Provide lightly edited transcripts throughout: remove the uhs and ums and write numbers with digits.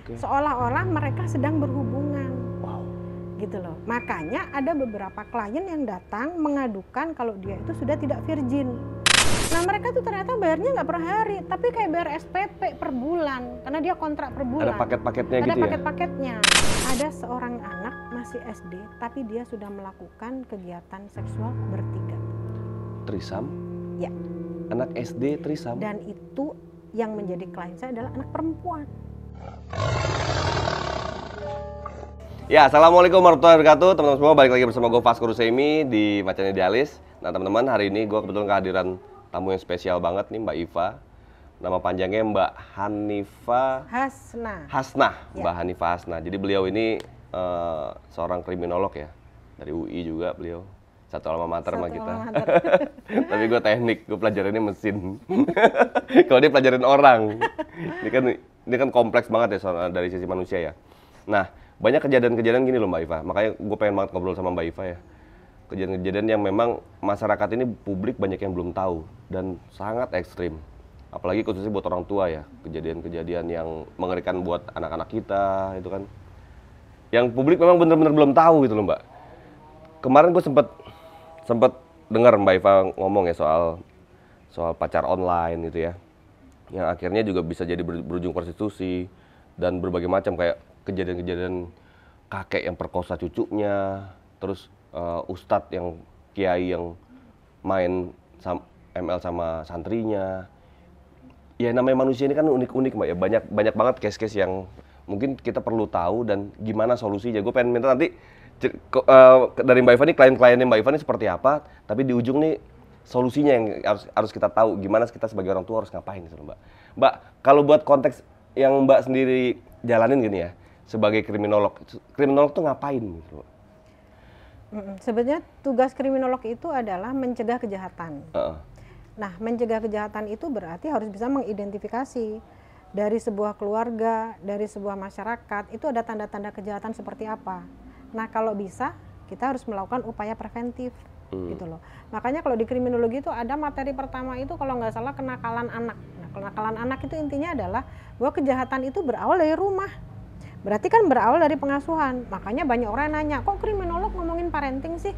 Seolah-olah mereka sedang berhubungan. Wow. Gitu loh. Makanya ada beberapa klien yang datang mengadukan kalau dia itu sudah tidak virgin. Nah mereka tuh ternyata bayarnya nggak per hari, tapi kayak bayar SPP per bulan, karena dia kontrak per bulan. Ada paket-paketnya gitu ya? Ada paket-paketnya. Ada seorang anak masih SD, tapi dia sudah melakukan kegiatan seksual bertiga. Trisam? Ya. Anak SD trisam? Dan itu yang menjadi klien saya adalah anak perempuan. Ya, assalamualaikum warahmatullahi wabarakatuh. Teman-teman semua, balik lagi bersama gue Vasco Rusemi di Macan Idealis. Nah teman-teman, hari ini gue kebetulan kehadiran tamu yang spesial banget nih, Mbak Iva. Nama panjangnya Mbak Hanifah Hasnah. Ya. Mbak Hanifah Hasnah. Jadi beliau ini seorang kriminolog ya, dari UI juga beliau. Satu alma mater sama kita. Tapi gue teknik, gue pelajarannya mesin. Kalau dia pelajarin orang. Ini kan kompleks banget ya dari sisi manusia ya. Nah, banyak kejadian-kejadian gini loh Mbak Iva. Makanya gue pengen banget ngobrol sama Mbak Iva ya. Kejadian-kejadian yang memang masyarakat ini, publik banyak yang belum tahu dan sangat ekstrim. Apalagi khususnya buat orang tua ya. Kejadian-kejadian yang mengerikan buat anak-anak kita itu kan. Yang publik memang bener-bener belum tahu gitu loh Mbak. Kemarin gue sempet dengar Mbak Iva ngomong ya soal pacar online gitu ya, yang akhirnya juga bisa jadi berujung prostitusi dan berbagai macam, kayak kejadian-kejadian kakek yang perkosa cucunya, terus ustadz yang kiai yang main ML sama santrinya. Ya namanya manusia ini kan unik-unik Mbak ya, banyak banget case-case yang mungkin kita perlu tahu dan gimana solusinya. Gue pengen minta nanti dari Mbak Iva nih, klien-kliennya Mbak Iva nih seperti apa, tapi di ujung nih solusinya yang harus kita tahu, gimana kita sebagai orang tua harus ngapain gitu Mbak. Mbak, kalau buat konteks yang Mbak sendiri jalanin gini ya, sebagai kriminolog tuh ngapain gitu? Sebenarnya tugas kriminolog itu adalah mencegah kejahatan. Nah, mencegah kejahatan itu berarti harus bisa mengidentifikasi dari sebuah keluarga, dari sebuah masyarakat, itu ada tanda-tanda kejahatan seperti apa. Nah kalau bisa kita harus melakukan upaya preventif gitu loh. Makanya kalau di kriminologi itu ada materi pertama itu kalau nggak salah kenakalan anak. Nah kenakalan anak itu intinya adalah bahwa kejahatan itu berawal dari rumah. Berarti kan berawal dari pengasuhan. Makanya banyak orang yang nanya, kok kriminolog ngomongin parenting sih?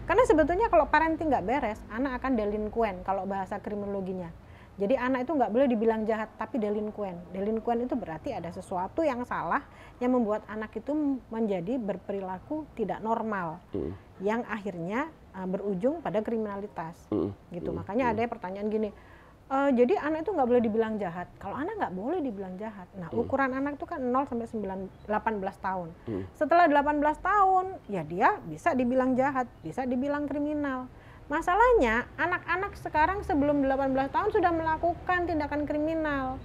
Karena sebetulnya kalau parenting nggak beres, anak akan delinquen kalau bahasa kriminologinya. Jadi anak itu nggak boleh dibilang jahat, tapi delinquen. Delinquen itu berarti ada sesuatu yang salah yang membuat anak itu menjadi berperilaku tidak normal, yang akhirnya berujung pada kriminalitas. Gitu. Makanya ada pertanyaan gini, jadi anak itu nggak boleh dibilang jahat. Kalau anak nggak boleh dibilang jahat. Nah ukuran anak itu kan 0 sampai 18 tahun. Setelah 18 tahun, ya dia bisa dibilang jahat, bisa dibilang kriminal. Masalahnya anak-anak sekarang sebelum 18 tahun sudah melakukan tindakan kriminal.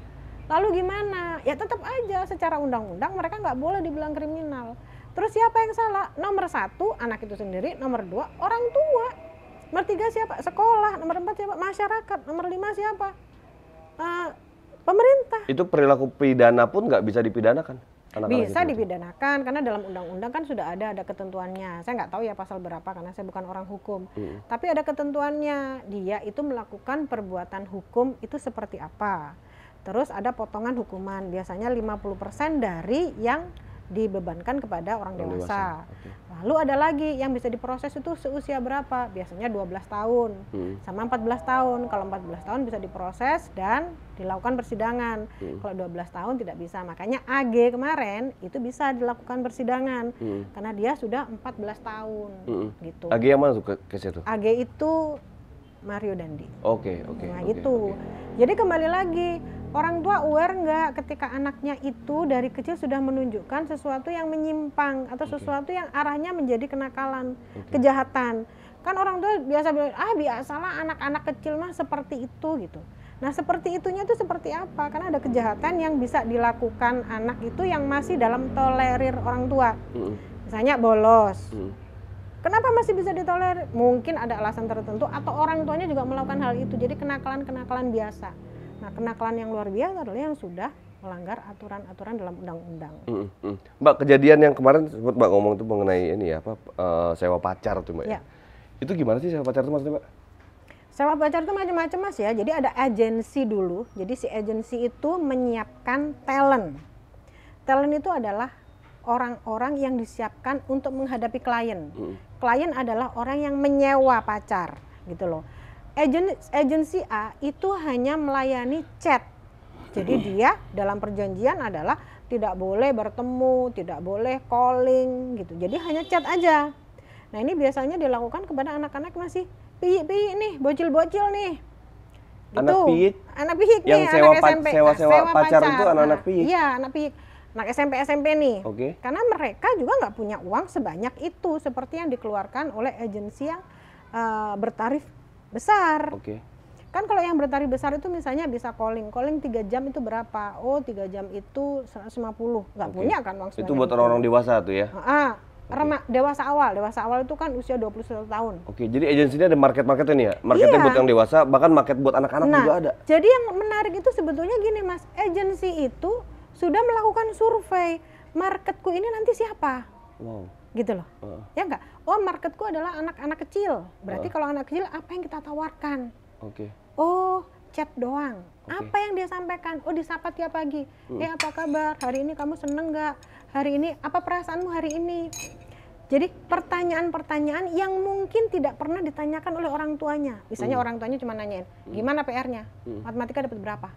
Lalu gimana? Ya tetap aja secara undang-undang mereka nggak boleh dibilang kriminal. Terus siapa yang salah? Nomor 1 anak itu sendiri, nomor 2 orang tua, nomor 3 siapa? Sekolah, nomor 4 siapa? Masyarakat, nomor 5 siapa? Pemerintah. Itu perilaku pidana pun nggak bisa dipidanakan? Bisa dipidanakan karena dalam undang-undang kan sudah ada ketentuannya. Saya nggak tahu ya pasal berapa karena saya bukan orang hukum. Tapi ada ketentuannya, dia itu melakukan perbuatan hukum itu seperti apa. Terus ada potongan hukuman, biasanya 50% dari yang dibebankan kepada orang dewasa. Lalu ada lagi yang bisa diproses itu seusia berapa? Biasanya 12 tahun sama 14 tahun. Kalau 14 tahun bisa diproses dan dilakukan persidangan. Kalau 12 tahun tidak bisa. Makanya AG kemarin itu bisa dilakukan persidangan karena dia sudah 14 tahun gitu. AG yang mana tuh case itu? AG itu Mario Dandi. Oke. Nah gitu. Jadi kembali lagi, orang tua aware nggak ketika anaknya itu dari kecil sudah menunjukkan sesuatu yang menyimpang atau sesuatu yang arahnya menjadi kenakalan, kejahatan. Kan orang tua biasa bilang, biasalah anak-anak kecil mah seperti itu gitu. Nah seperti itunya itu seperti apa? Karena ada kejahatan yang bisa dilakukan anak itu yang masih dalam tolerir orang tua. Misalnya bolos. Kenapa masih bisa ditolerir? Mungkin ada alasan tertentu atau orang tuanya juga melakukan hal itu. Jadi kenakalan-kenakalan biasa. Nah, kenakalan yang luar biasa adalah yang sudah melanggar aturan-aturan dalam undang-undang. Mbak, kejadian yang kemarin sempat Mbak ngomong itu mengenai ini ya, sewa pacar tuh Mbak. Ya. Itu gimana sih sewa pacar itu maksudnya Mbak? Sewa pacar itu macam-macam Mas ya. Jadi ada agensi dulu. Jadi si agensi itu menyiapkan talent. talent itu adalah orang-orang yang disiapkan untuk menghadapi klien. Klien adalah orang yang menyewa pacar, gitu loh. Agensi A itu hanya melayani chat. Jadi dia dalam perjanjian adalah tidak boleh bertemu, tidak boleh calling gitu. Jadi hanya chat aja. Nah ini biasanya dilakukan kepada anak-anak masih piik-piik nih, bocil-bocil nih. Gitu. Anak piik yang nih, sewa anak SMP. sewa pacar itu anak-anak piik. Iya, anak piik. Anak SMP nih. Okay. Karena mereka juga nggak punya uang sebanyak itu seperti yang dikeluarkan oleh agensi yang bertarif besar. Okay. Kan kalau yang bertarif besar itu misalnya bisa calling 3 jam itu berapa? Oh 3 jam itu 150, nggak punya kan uang sebanyak itu buat orang-orang dewasa tuh ya? Dewasa awal itu kan usia 21 tahun. Oke, jadi agensinya ada market-marketnya nih ya? Marketnya buat yang dewasa, bahkan market buat anak-anak juga ada? Jadi yang menarik itu sebetulnya gini Mas, agensi itu sudah melakukan survei, marketku ini nanti siapa? Wow. Gitu loh, ya enggak? Oh marketku adalah anak-anak kecil, berarti kalau anak kecil apa yang kita tawarkan? Oke. Oh, chat doang. Apa yang dia sampaikan? Oh, disapa tiap pagi. Apa kabar? Hari ini kamu seneng nggak? Hari ini apa perasaanmu hari ini? Jadi pertanyaan-pertanyaan yang mungkin tidak pernah ditanyakan oleh orang tuanya. Misalnya orang tuanya cuma nanyain, gimana PR-nya? Matematika dapat berapa?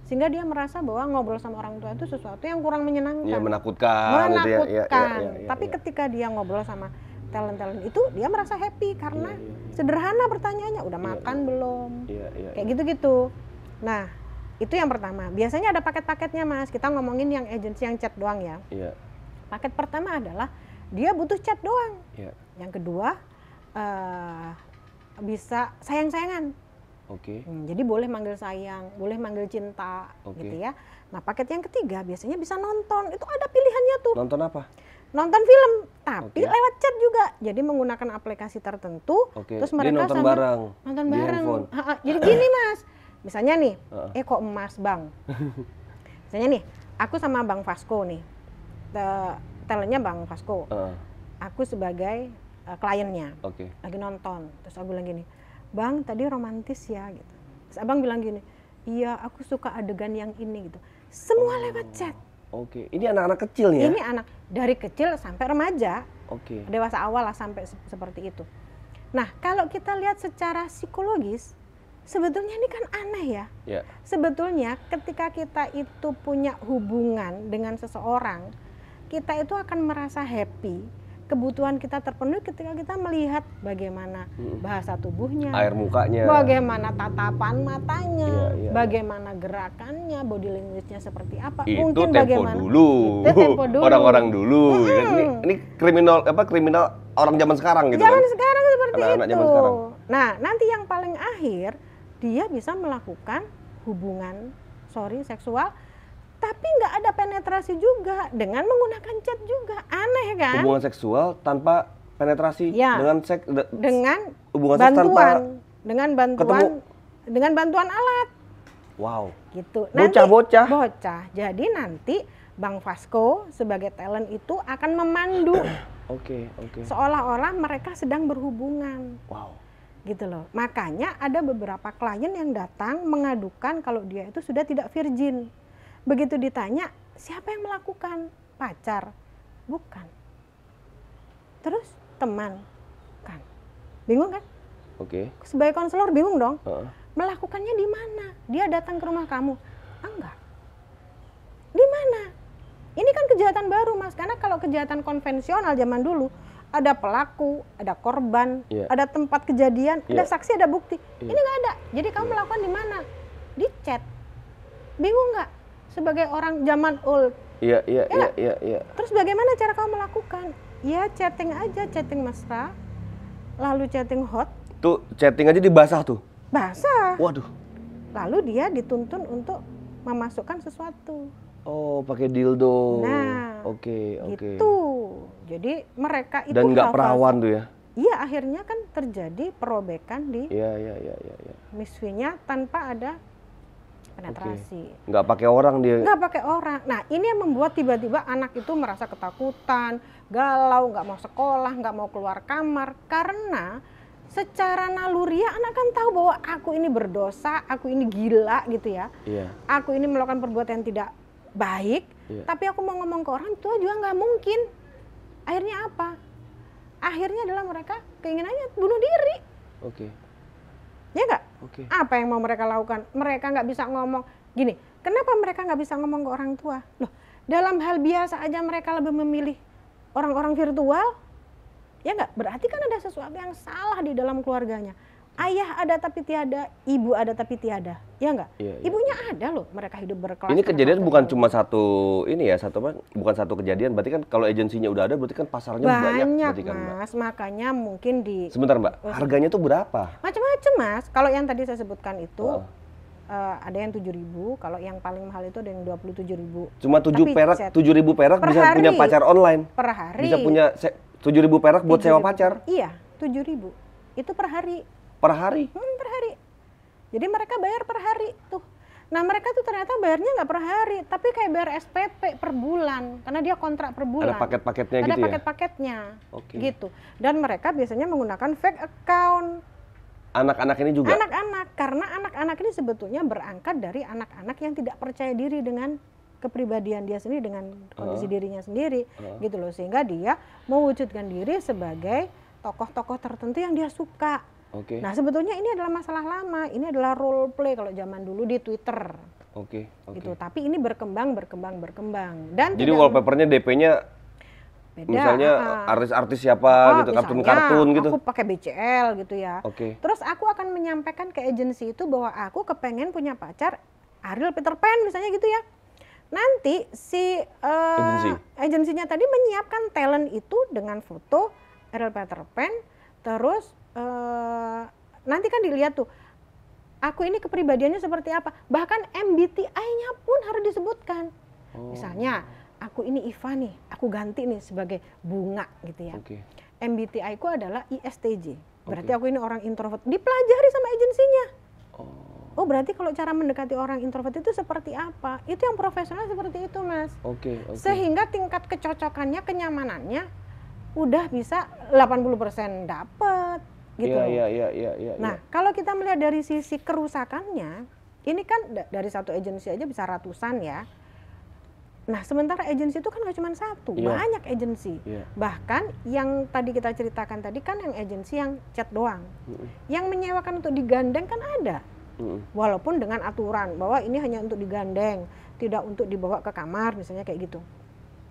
Sehingga dia merasa bahwa ngobrol sama orang tua itu sesuatu yang kurang menyenangkan. Ya, menakutkan. Menakutkan. Gitu ya. Tapi ketika dia ngobrol sama talent-talent itu dia merasa happy karena sederhana pertanyaannya, udah makan belum, kayak gitu-gitu. Nah itu yang pertama. Biasanya ada paket-paketnya Mas. Kita ngomongin yang agensi yang chat doang ya. Paket pertama adalah dia butuh chat doang. Yang kedua bisa sayang-sayangan. Jadi boleh manggil sayang, boleh manggil cinta, gitu ya. Nah paket yang ketiga biasanya bisa nonton. Itu ada pilihannya tuh. Nonton apa? Nonton film, tapi lewat chat juga. Jadi menggunakan aplikasi tertentu, terus mereka nonton bareng. Nonton bareng. Jadi gini Mas, misalnya nih, kok Mas Bang. Misalnya nih, aku sama Bang Vasco nih, talentnya Bang Vasco. Aku sebagai kliennya, lagi nonton. Terus aku bilang gini, Bang tadi romantis ya gitu. Terus Abang bilang gini, iya aku suka adegan yang ini gitu. Semua lewat chat. Ini anak-anak kecil ya? Ini anak dari kecil sampai remaja, dewasa awal lah sampai seperti itu. Nah kalau kita lihat secara psikologis, sebetulnya ini kan aneh ya. Sebetulnya ketika kita itu punya hubungan dengan seseorang, kita itu akan merasa happy, kebutuhan kita terpenuhi ketika kita melihat bagaimana bahasa tubuhnya, air mukanya, bagaimana tatapan matanya, bagaimana gerakannya, body language-nya seperti apa. Itu mungkin tempo bagaimana dulu, orang-orang dulu. Ini kriminal orang zaman sekarang gitu zaman kan? Sekarang seperti anak-anak itu. Zaman sekarang. Nah nanti yang paling akhir dia bisa melakukan hubungan seksual. Tapi nggak ada penetrasi juga dengan menggunakan chat juga, aneh kan? Hubungan seksual tanpa penetrasi, dengan hubungan dengan bantuan alat. Wow. Gitu. Bocah-bocah. Jadi nanti Bang Vasco sebagai talent itu akan memandu. Seolah-olah mereka sedang berhubungan. Wow. Gitu loh. Makanya ada beberapa klien yang datang mengadukan kalau dia itu sudah tidak virgin. Begitu ditanya, siapa yang melakukan? Pacar? Bukan. Terus teman? Kan. Bingung kan? Sebagai konselor bingung dong. Melakukannya di mana? Dia datang ke rumah kamu? Enggak. Di mana? Ini kan kejahatan baru Mas, karena kalau kejahatan konvensional zaman dulu ada pelaku, ada korban, ada tempat kejadian, ada saksi, ada bukti. Ini nggak ada. Jadi kamu melakukan di mana? Di chat. Bingung nggak? Sebagai orang zaman old. Iya. Terus bagaimana cara kamu melakukan? Ya chatting aja, chatting mesra, lalu chatting hot. Tuh chatting aja dibasah tuh? Basah. Waduh. Lalu dia dituntun untuk memasukkan sesuatu. Oh, pakai dildo. Nah, gitu. Jadi mereka itu dan nggak perawan tuh ya? Iya, akhirnya kan terjadi perobekan di misfinya tanpa ada penetrasi. Nggak pakai orang dia? Nggak pakai orang. Nah ini yang membuat tiba-tiba anak itu merasa ketakutan, galau, nggak mau sekolah, nggak mau keluar kamar. Karena secara naluriah anak kan tahu bahwa aku ini berdosa, aku ini gila gitu ya. Aku ini melakukan perbuatan yang tidak baik. Tapi aku mau ngomong ke orang tua juga nggak mungkin. Akhirnya apa? Akhirnya adalah mereka keinginannya bunuh diri. Ya nggak? Apa yang mau mereka lakukan? Mereka nggak bisa ngomong. Gini, kenapa mereka nggak bisa ngomong ke orang tua? Loh, dalam hal biasa aja mereka lebih memilih orang-orang virtual. Ya nggak? Berarti kan ada sesuatu yang salah di dalam keluarganya. Ayah ada tapi tiada, ibu ada tapi tiada, ya nggak? Ibunya ada loh, mereka hidup berkelas. Ini kejadian bukan cuma satu ini ya, bukan satu kejadian. Berarti kan kalau agensinya udah ada, berarti kan pasarnya banyak kan, Mas. Makanya mungkin di. Sebentar Mbak, harganya tuh berapa? Macam-macam Mas. Kalau yang tadi saya sebutkan itu ada yang 7.000, kalau yang paling mahal itu ada yang 27.000. Cuma 7.000 perak bisa punya pacar online. Per hari. Bisa punya 7.000 perak buat sewa pacar. Iya, 7.000 itu per hari. Per hari? Per hari. Jadi mereka bayar per hari tuh. Nah mereka tuh ternyata bayarnya nggak per hari, tapi kayak bayar SPP per bulan, karena dia kontrak per bulan. Ada paket-paketnya gitu ya? Ada paket-paketnya, gitu. Dan mereka biasanya menggunakan fake account. Anak-anak ini juga? Anak-anak, karena anak-anak ini sebetulnya berangkat dari anak-anak yang tidak percaya diri dengan kepribadian dia sendiri, dengan kondisi dirinya sendiri, gitu loh. Sehingga dia mewujudkan diri sebagai tokoh-tokoh tertentu yang dia suka. Nah sebetulnya ini adalah masalah lama, ini adalah role play kalau zaman dulu di Twitter. Gitu. Tapi ini berkembang. Dan jadi wallpapernya DP-nya beda. Misalnya artis-artis siapa gitu, kartun-kartun gitu. Aku pakai BCL gitu ya. Terus aku akan menyampaikan ke agensi itu bahwa aku kepengen punya pacar Ariel Peter Pan misalnya gitu ya. Nanti si agensinya tadi menyiapkan talent itu dengan foto Ariel Peter Pan, terus nanti kan dilihat tuh, aku ini kepribadiannya seperti apa. Bahkan MBTI-nya pun harus disebutkan. Misalnya, aku ini Iva nih, aku ganti nih sebagai bunga gitu ya. MBTI ku adalah ISTJ. Berarti aku ini orang introvert. Dipelajari sama agensinya. Oh berarti kalau cara mendekati orang introvert itu seperti apa? Itu yang profesional seperti itu Mas. Sehingga tingkat kecocokannya, kenyamanannya udah bisa 80% dapet. Gitu. Nah, kalau kita melihat dari sisi kerusakannya, ini kan dari satu agensi aja bisa ratusan ya. Nah, sementara agensi itu kan nggak cuma satu, banyak agensi. Bahkan yang tadi kita ceritakan tadi kan yang agensi yang chat doang. Yang menyewakan untuk digandeng kan ada. Walaupun dengan aturan bahwa ini hanya untuk digandeng, tidak untuk dibawa ke kamar misalnya kayak gitu.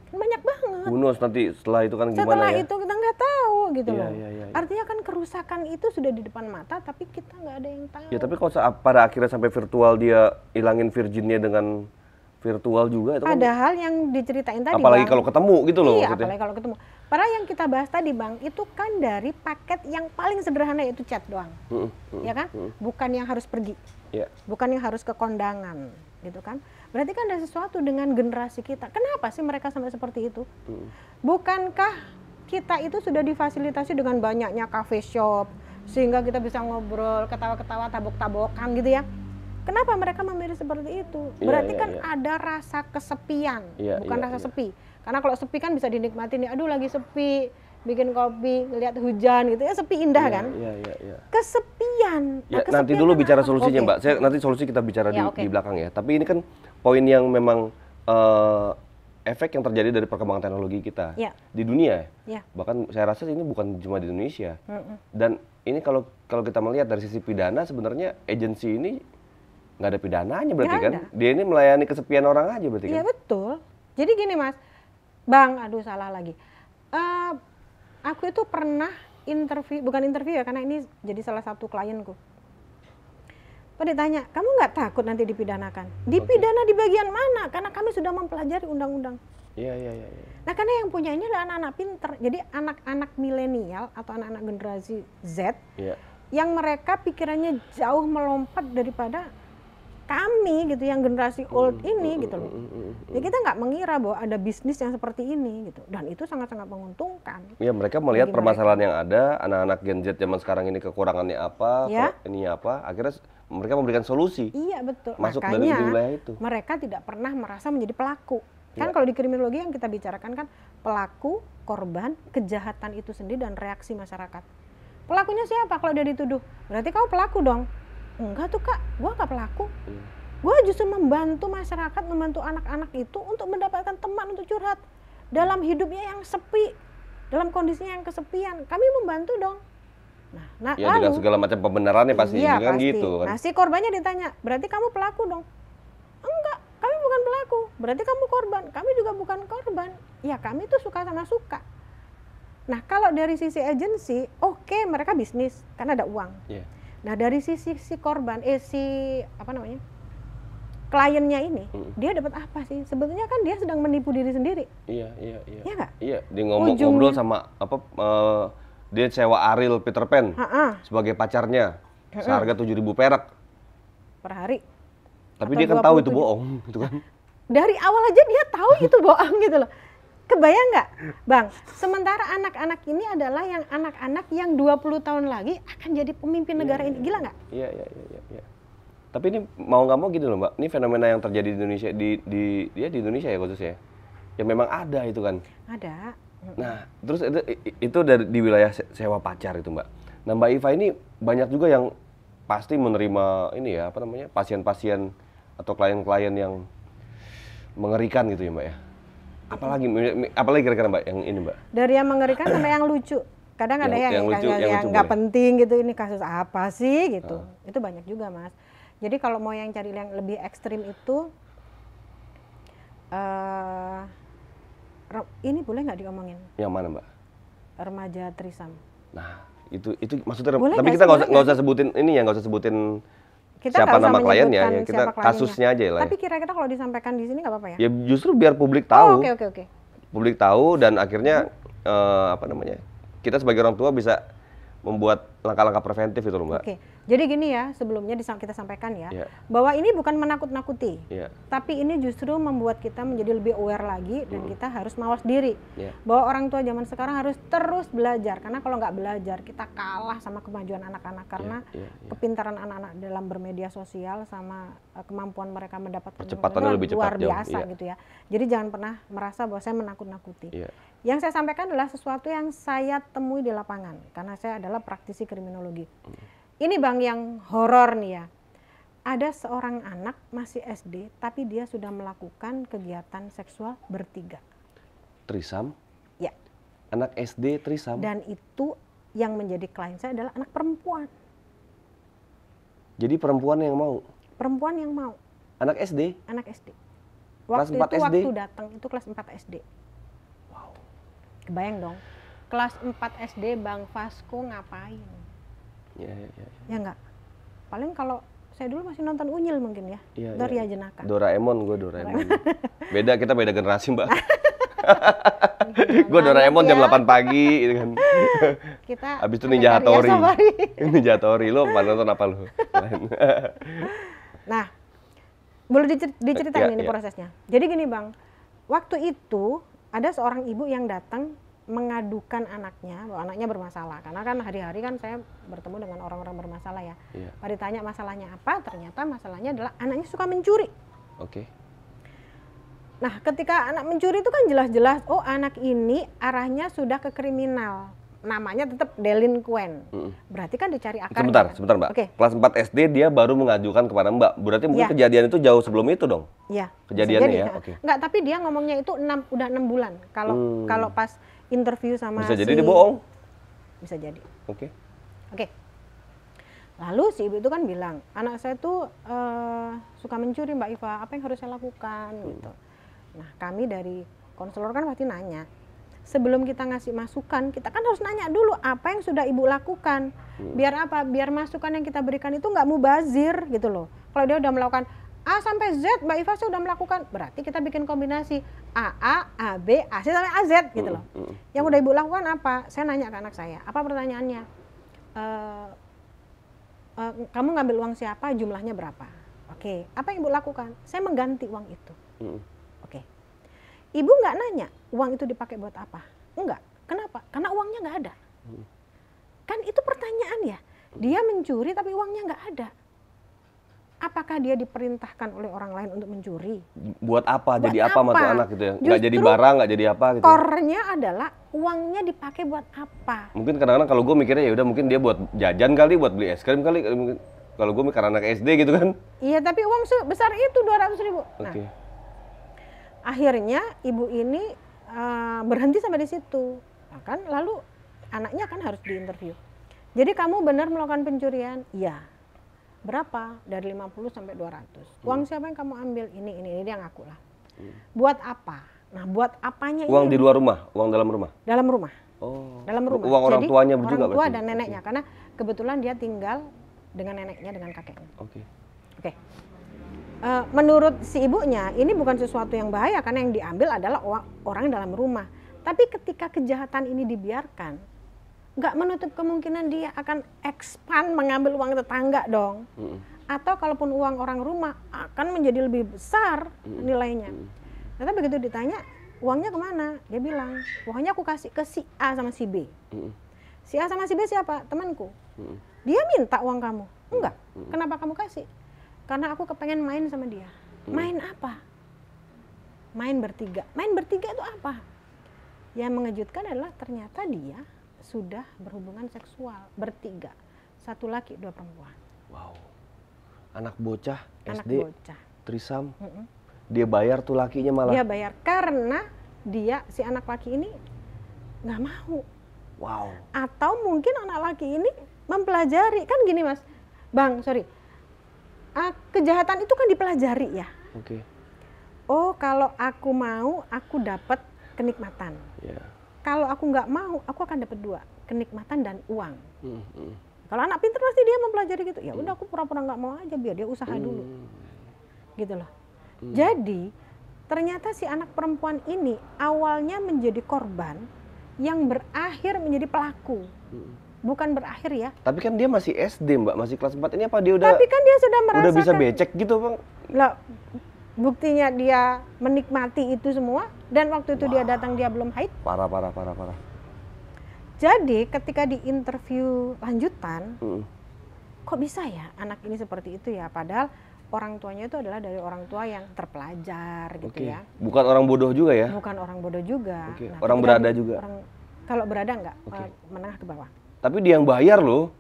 Banyak banget. Bonus nanti setelah itu kan gimana setelah ya? Itu kita nggak tahu gitu loh. Artinya kan kerusakan itu sudah di depan mata tapi kita nggak ada yang tahu. Ya tapi kalau pada akhirnya sampai virtual dia hilangin virginnya dengan virtual juga itu padahal kan, yang diceritain tadi apalagi Bang, kalau ketemu gitu loh. Iya, apalagi kalau ketemu. Padahal yang kita bahas tadi Bang, itu kan dari paket yang paling sederhana yaitu chat doang. Ya kan? Bukan yang harus pergi. Bukan yang harus ke kondangan gitu kan. Berarti kan ada sesuatu dengan generasi kita. Kenapa sih mereka sampai seperti itu? Bukankah kita itu sudah difasilitasi dengan banyaknya cafe shop sehingga kita bisa ngobrol, ketawa-ketawa, tabok-tabokan gitu ya? Kenapa mereka memilih seperti itu? Berarti kan ada rasa kesepian, bukan rasa sepi. Karena kalau sepi kan bisa dinikmati nih, aduh lagi sepi, bikin kopi, lihat hujan gitu ya, sepi indah kan? Kesepian. Nah, nanti dulu bicara solusinya Mbak. Saya nanti solusi kita bicara di belakang ya. Tapi ini kan poin yang memang efek yang terjadi dari perkembangan teknologi kita di dunia. Bahkan saya rasa ini bukan cuma di Indonesia. Dan ini kalau kita melihat dari sisi pidana, sebenarnya agensi ini nggak ada pidananya berarti kan? Dia ini melayani kesepian orang aja berarti kan? Iya betul. Jadi gini Mas, Bang, aduh salah lagi. Aku itu pernah bukan interview ya, karena ini jadi salah satu klienku. Pada ditanya, kamu nggak takut nanti dipidanakan? Dipidana di bagian mana? Karena kami sudah mempelajari undang-undang. Iya. Nah karena yang punya ini adalah anak-anak pinter. Jadi anak-anak milenial atau anak-anak generasi Z, yang mereka pikirannya jauh melompat daripada kami gitu, yang generasi old ini gitu loh. Ya kita nggak mengira bahwa ada bisnis yang seperti ini gitu, dan itu sangat-sangat menguntungkan. Ya mereka melihat permasalahan yang ada, anak-anak Gen Z zaman sekarang ini kekurangannya apa, ininya apa, akhirnya mereka memberikan solusi. Iya betul. Masuk makanya dari wilayah itu. Mereka tidak pernah merasa menjadi pelaku. Kan kalau di kriminologi yang kita bicarakan kan pelaku, korban, kejahatan itu sendiri dan reaksi masyarakat. Pelakunya siapa kalau dia dituduh? Berarti kamu pelaku dong. Enggak tuh Kak, gua nggak pelaku. Gue justru membantu masyarakat, membantu anak-anak itu untuk mendapatkan teman untuk curhat. Dalam hidupnya yang sepi, dalam kondisinya yang kesepian, kami membantu dong. Nah, ya, dengan segala macam pembenarannya pasti, iya, kan pasti. gitu kan. Nah, si korbannya ditanya, berarti kamu pelaku dong? Enggak, kami bukan pelaku. Berarti kamu korban? Kami juga bukan korban. Ya, kami tuh suka sama suka. Nah, kalau dari sisi agensi, oke, mereka bisnis, kan ada uang. Yeah. Nah, dari sisi si korban, kliennya ini, dia dapat apa sih? Sebetulnya kan dia sedang menipu diri sendiri. Iya. Iya nggak? Iya, dia ngobrol sama dia sewa Ariel Peter Pan sebagai pacarnya seharga 7.000 perak per hari. Tapi dia kan tahu itu bohong, gitu kan? Dari awal aja dia tahu itu bohong gitu loh. Kebayang nggak, Bang? Sementara anak-anak ini adalah yang anak-anak yang 20 tahun lagi akan jadi pemimpin negara ini, gila nggak? Iya. Tapi ini mau nggak mau gitu loh, Mbak. Ini fenomena yang terjadi di Indonesia di Indonesia ya khususnya. Ya memang ada itu kan. Ada. Nah, terus itu di wilayah sewa pacar itu, Mbak. Nah, Mbak Iva ini banyak juga yang pasti menerima ini ya, pasien-pasien atau klien-klien yang mengerikan gitu ya, Mbak ya. Apalagi kira-kira, Mbak, yang ini, Mbak? Dari yang mengerikan sampai yang lucu. Kadang ada yang nggak penting gitu, ini kasus apa sih gitu. Itu banyak juga, Mas. Jadi kalau mau yang cari yang lebih ekstrim itu, ini boleh nggak diomongin? Yang mana, Mbak? Remaja trisam. Nah, itu maksudnya, boleh tapi kita nggak usah sebutin ini ya, nggak usah sebutin kita siapa nama kliennya, ya kita kasusnya aja lah. Tapi kira-kira kalau disampaikan di sini nggak apa-apa ya? Ya justru biar publik tahu. Oke. Publik tahu dan akhirnya kita sebagai orang tua bisa membuat langkah-langkah preventif itu loh, Mbak. Oke. Jadi gini ya, sebelumnya kita sampaikan ya, bahwa ini bukan menakut-nakuti, tapi ini justru membuat kita menjadi lebih aware lagi dan kita harus mawas diri. Bahwa orang tua zaman sekarang harus terus belajar, karena kalau nggak belajar kita kalah sama kemajuan anak-anak, karena kepintaran anak-anak dalam bermedia sosial sama kemampuan mereka mendapatkan percepatannya lebih cepat, luar biasa gitu ya. Jadi jangan pernah merasa bahwa saya menakut-nakuti. Yang saya sampaikan adalah sesuatu yang saya temui di lapangan, karena saya adalah praktisi kriminologi. Ini Bang yang horor nih ya. Ada seorang anak masih SD, tapi dia sudah melakukan kegiatan seksual bertiga. Trisam? Ya. Anak SD trisam? Dan itu yang menjadi klien saya adalah anak perempuan. Jadi perempuan yang mau? Perempuan yang mau. Anak SD? Anak SD. Kelas 4 SD? Waktu datang itu kelas 4 SD. Wow. Kebayang dong. Kelas 4 SD Bang Vasco ngapain? Ya enggak. Paling kalau saya dulu masih nonton Unyil mungkin ya. Doria Jenaka. Doraemon. Beda, kita beda generasi, Mbak. Gue Doraemon jam 8 pagi gitu kan. Kita habis itu Ninja Hattori. Ninja Hattori, lo nonton apa lo? Nah, boleh diceritain ini prosesnya. Jadi gini Bang, waktu itu ada seorang ibu yang datang mengadukan anaknya bahwa anaknya bermasalah, karena kan hari-hari kan saya bertemu dengan orang-orang bermasalah ya. Pada ditanya masalahnya apa, ternyata masalahnya adalah anaknya suka mencuri. Nah, ketika anak mencuri itu kan jelas-jelas, oh anak ini arahnya sudah ke kriminal. Namanya tetap delinquen. Berarti kan dicari akarnya. Sebentar Mbak. Kelas 4 SD dia baru mengajukan kepada Mbak. Berarti mungkin kejadian itu jauh sebelum itu dong? Iya. Kejadiannya ya? Enggak, tapi dia ngomongnya itu udah 6 bulan. Kalau pas interview sama bisa jadi dia bohong? Bisa jadi. Oke. Lalu si ibu itu kan bilang, anak saya tuh suka mencuri Mbak Iva, apa yang harus saya lakukan gitu. Nah, kami dari konselor kan pasti nanya, sebelum kita ngasih masukan, kita kan harus nanya dulu apa yang sudah ibu lakukan. Biar apa? Biar masukan yang kita berikan itu nggak mubazir gitu loh. Kalau dia udah melakukan A sampai Z, Mbak Iva saya udah melakukan, berarti kita bikin kombinasi A, B, A, C sampai A, Z gitu loh. Yang udah ibu lakukan apa? Saya nanya ke anak saya, apa pertanyaannya? Kamu ngambil uang siapa, jumlahnya berapa? Oke, apa yang ibu lakukan? Saya mengganti uang itu. Oke. Ibu nggak nanya uang itu dipakai buat apa? Enggak. Kenapa? Karena uangnya nggak ada. Kan itu pertanyaan ya. Dia mencuri tapi uangnya nggak ada. Apakah dia diperintahkan oleh orang lain untuk mencuri? Buat apa? Jadi apa sama tuh anak gitu ya? Nggak jadi barang, nggak jadi apa gitu. Core-nya adalah uangnya dipakai buat apa? Mungkin kadang-kadang kalau gue mikirnya ya udah mungkin dia buat jajan kali, buat beli es krim kali. Kalau gue mikir anak SD gitu kan. Iya, tapi uang sebesar itu 200.000. Nah, Oke. akhirnya ibu ini berhenti sampai di situ. Nah, kan lalu anaknya kan harus diinterview. Jadi kamu benar melakukan pencurian? Iya. Berapa? Dari 50 sampai 200. Uang siapa yang kamu ambil? Ini dia ngaku lah. Buat apa? Nah, buat apanya Uang ini? di luar rumah, uang dalam rumah. Dalam rumah. Oh. Dalam rumah. Uang orang Jadi, tuanya juga orang tua berarti? dan neneknya, karena kebetulan dia tinggal dengan neneknya, dengan kakeknya. Oke. Oke. Menurut si ibunya, ini bukan sesuatu yang bahaya karena yang diambil adalah orang dalam rumah. Tapi ketika kejahatan ini dibiarkan, nggak menutup kemungkinan dia akan expand mengambil uang tetangga dong. Atau kalaupun uang orang rumah akan menjadi lebih besar nilainya. Tapi begitu ditanya, uangnya kemana? Dia bilang, uangnya aku kasih ke si A sama si B. Si A sama si B siapa? Temanku. Dia minta uang kamu? Enggak. Kenapa kamu kasih? Karena aku kepengen main sama dia. Main apa? Main bertiga. Main bertiga itu apa? Yang mengejutkan adalah ternyata dia sudah berhubungan seksual bertiga. 1 laki 2 perempuan. Wow. Anak bocah Anak SD. bocah. Trisam. Dia bayar tuh lakinya malah. Dia bayar karena dia si anak laki ini nggak mau. Wow. Atau mungkin anak laki ini mempelajari, kan gini Mas, Bang, sorry, kejahatan itu kan dipelajari ya. Oke. Oh, kalau aku mau, aku dapat kenikmatan. Ya. Kalau aku nggak mau, aku akan dapat 2, kenikmatan dan uang. Kalau anak pintar pasti dia mempelajari gitu. Ya udah, aku pura-pura nggak mau aja biar dia usaha dulu, gitu loh. Jadi ternyata si anak perempuan ini awalnya menjadi korban yang berakhir menjadi pelaku. Bukan berakhir ya. Tapi kan dia masih SD, Mbak, masih kelas 4. Ini apa dia udah? Tapi kan dia sudah merasakan. Udah bisa becek gitu, Bang? Lah, buktinya dia menikmati itu semua dan waktu itu dia datang dia belum haid. Parah. Jadi ketika di interview lanjutan, kok bisa ya anak ini seperti itu ya? Padahal orang tuanya itu adalah dari orang tua yang terpelajar gitu ya. Bukan orang bodoh juga ya? Bukan orang bodoh juga. Nah, orang berada juga? Kalau berada enggak, menengah ke bawah. Tapi dia yang bayar loh.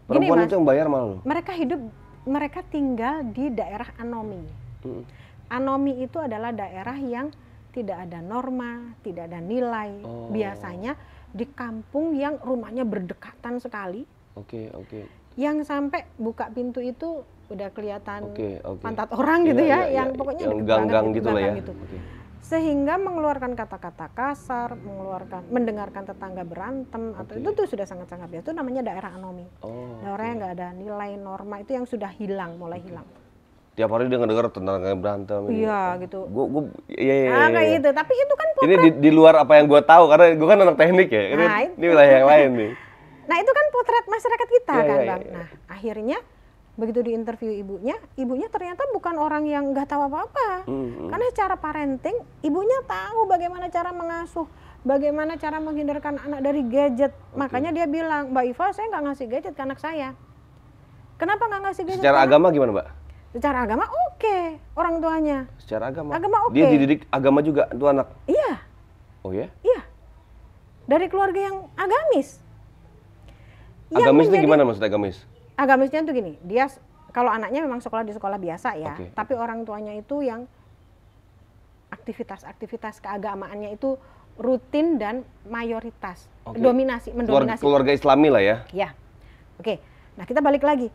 Perempuan Mas, itu yang bayar malah loh. Mereka tinggal di daerah anomi. Anomi itu adalah daerah yang tidak ada norma, tidak ada nilai. Biasanya di kampung yang rumahnya berdekatan sekali. Oke. Yang sampai buka pintu itu udah kelihatan pantat orang gitu ya, yang pokoknya yang gang-gang gitu lah ya. Gitu. Sehingga mengeluarkan kata-kata kasar, mendengarkan tetangga berantem atau itu tuh sudah sangat-sangat biasa. Itu namanya daerah anomi. Daerah yang nggak ada nilai norma, itu yang sudah hilang, mulai hilang. Tiap hari dia ngedenger tetangga berantem. Iya gitu. Iya. Kayak gitu. Tapi itu kan potret. Ini di luar apa yang gue tahu karena gue kan anak teknik ya. Ini wilayah yang lain nih. Nah itu kan potret masyarakat kita kan Bang. Nah akhirnya begitu diinterview ibunya ternyata bukan orang yang nggak tahu apa-apa. Karena cara parenting, ibunya tahu bagaimana cara mengasuh, bagaimana cara menghindarkan anak dari gadget. Makanya dia bilang, Mbak Iva, saya nggak ngasih gadget ke anak saya. Kenapa nggak ngasih gadget? Secara agama gimana, Mbak? Secara agama oke, orang tuanya. Secara agama? Agama oke. Dia dididik agama juga tuh anak? Iya. Oh ya? Iya. Dari keluarga yang agamis. Agamis itu gimana maksud agamis? Agamisnya tuh gini, dia kalau anaknya memang sekolah di sekolah biasa ya, tapi orang tuanya itu yang aktivitas keagamaannya itu rutin dan mayoritas, mendominasi. Keluarga Islami lah ya? Ya, oke. Nah kita balik lagi,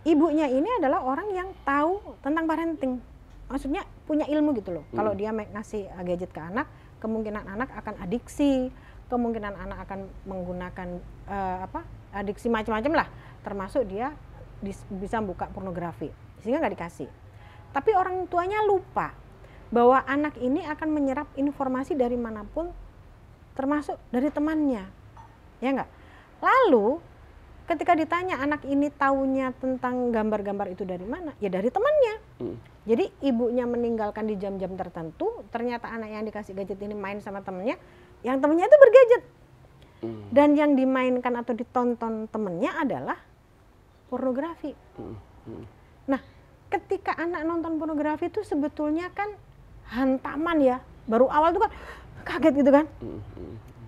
ibunya ini adalah orang yang tahu tentang parenting, maksudnya punya ilmu gitu loh. Kalau dia ngasih gadget ke anak, kemungkinan anak akan adiksi, kemungkinan anak akan menggunakan adiksi macam-macam lah. Termasuk dia bisa buka pornografi, sehingga nggak dikasih. Tapi orang tuanya lupa bahwa anak ini akan menyerap informasi dari manapun, termasuk dari temannya, ya nggak? Lalu ketika ditanya anak ini taunya tentang gambar-gambar itu dari mana? Ya dari temannya. Jadi ibunya meninggalkan di jam-jam tertentu, ternyata anak yang dikasih gadget ini main sama temannya, yang temannya itu bergadget. Dan yang dimainkan atau ditonton temannya adalah pornografi. Nah, ketika anak nonton pornografi itu sebetulnya kan hantaman ya. Baru awal itu kan kaget gitu kan.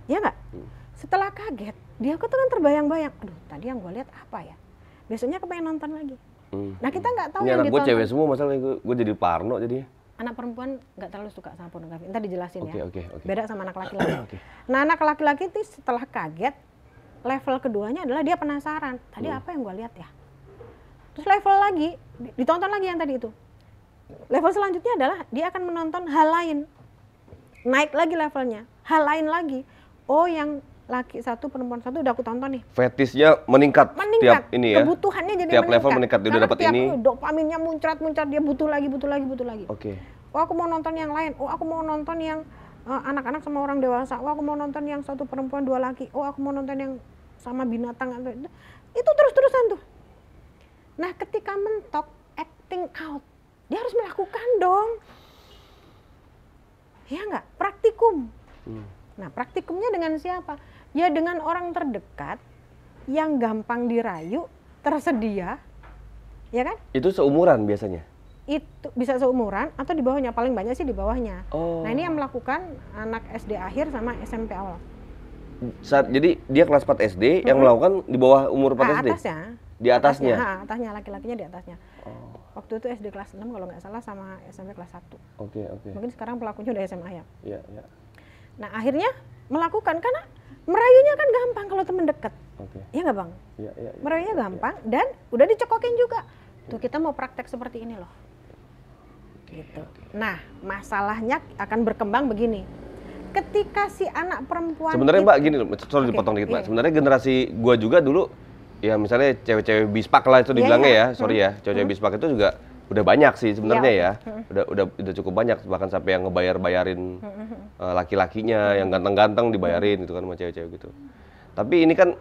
Ya nggak? Setelah kaget, dia tuh kan terbayang-bayang. Aduh, tadi yang gue lihat apa ya? besoknya kepengen nonton lagi. Nah kita nggak tahu ini yang anak gue ditonton. cewek semua masalahnya, gue jadi parno jadinya. Anak perempuan nggak terlalu suka sama pornografi. Ntar dijelasin ya. Oke. Beda sama anak laki-laki. Nah anak laki-laki itu setelah kaget, level keduanya adalah dia penasaran. Tadi apa yang gue lihat ya? Terus level lagi, ditonton lagi yang tadi itu. Level selanjutnya adalah dia akan menonton hal lain. Naik lagi levelnya, hal lain lagi. Oh yang laki satu, perempuan satu udah aku tonton nih. Fetisnya meningkat tiap ini ya. Kebutuhannya jadi tiap level meningkat, dia udah dapat ini. Dopaminnya muncrat, dia butuh lagi. Oke. Oh aku mau nonton yang lain. Oh aku mau nonton yang anak-anak sama orang dewasa. Oh aku mau nonton yang satu perempuan dua laki. Oh aku mau nonton yang sama binatang. Itu terus-terusan tuh. Nah ketika mentok, acting out, dia harus melakukan dong. Ya nggak? Praktikum. Nah praktikumnya dengan siapa? Ya dengan orang terdekat yang gampang dirayu, tersedia, ya kan? Itu seumuran biasanya? Itu bisa seumuran atau di bawahnya, paling banyak sih di bawahnya. Oh. Nah ini yang melakukan anak SD akhir sama SMP awal. Jadi dia kelas 4 SD yang melakukan di bawah umur 4 SD? Atasnya. Di atasnya? Atasnya, laki-lakinya di atasnya. Waktu itu SD kelas 6 kalau nggak salah sama SMP kelas 1. Oke. Mungkin sekarang pelakunya udah SMA ya. Iya. Nah akhirnya melakukan karena merayunya kan gampang kalau temen deket. Iya nggak Bang? Iya. Merayunya gampang dan udah dicekokin juga. Tuh kita mau praktek seperti ini loh. Gitu. Nah masalahnya akan berkembang begini. Ketika si anak perempuan sebenarnya Mbak gini loh, sorry dipotong dikit Mbak. Sebenarnya generasi gua juga dulu ya misalnya cewek-cewek bispak lah itu dibilangnya ya. Sorry ya, cewek-cewek bispak itu juga udah banyak sih sebenarnya ya. Udah cukup banyak, bahkan sampai yang ngebayar-bayarin laki-lakinya yang ganteng-ganteng dibayarin gitu kan sama cewek-cewek gitu. Tapi ini kan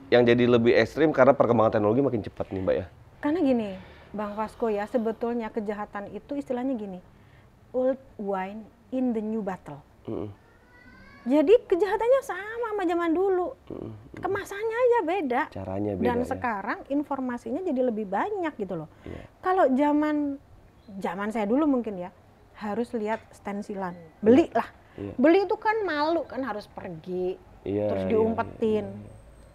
yang jadi lebih ekstrim karena perkembangan teknologi makin cepat nih Mbak ya. Karena gini, Bang Vasco ya, sebetulnya kejahatan itu istilahnya gini, old wine in the new bottle. Jadi kejahatannya sama zaman dulu, kemasannya aja beda. Caranya beda. Dan ya. sekarang informasinya jadi lebih banyak gitu loh. Kalau zaman saya dulu mungkin ya, harus lihat stensilan, belilah. Beli itu kan malu kan, harus pergi, terus diumpetin.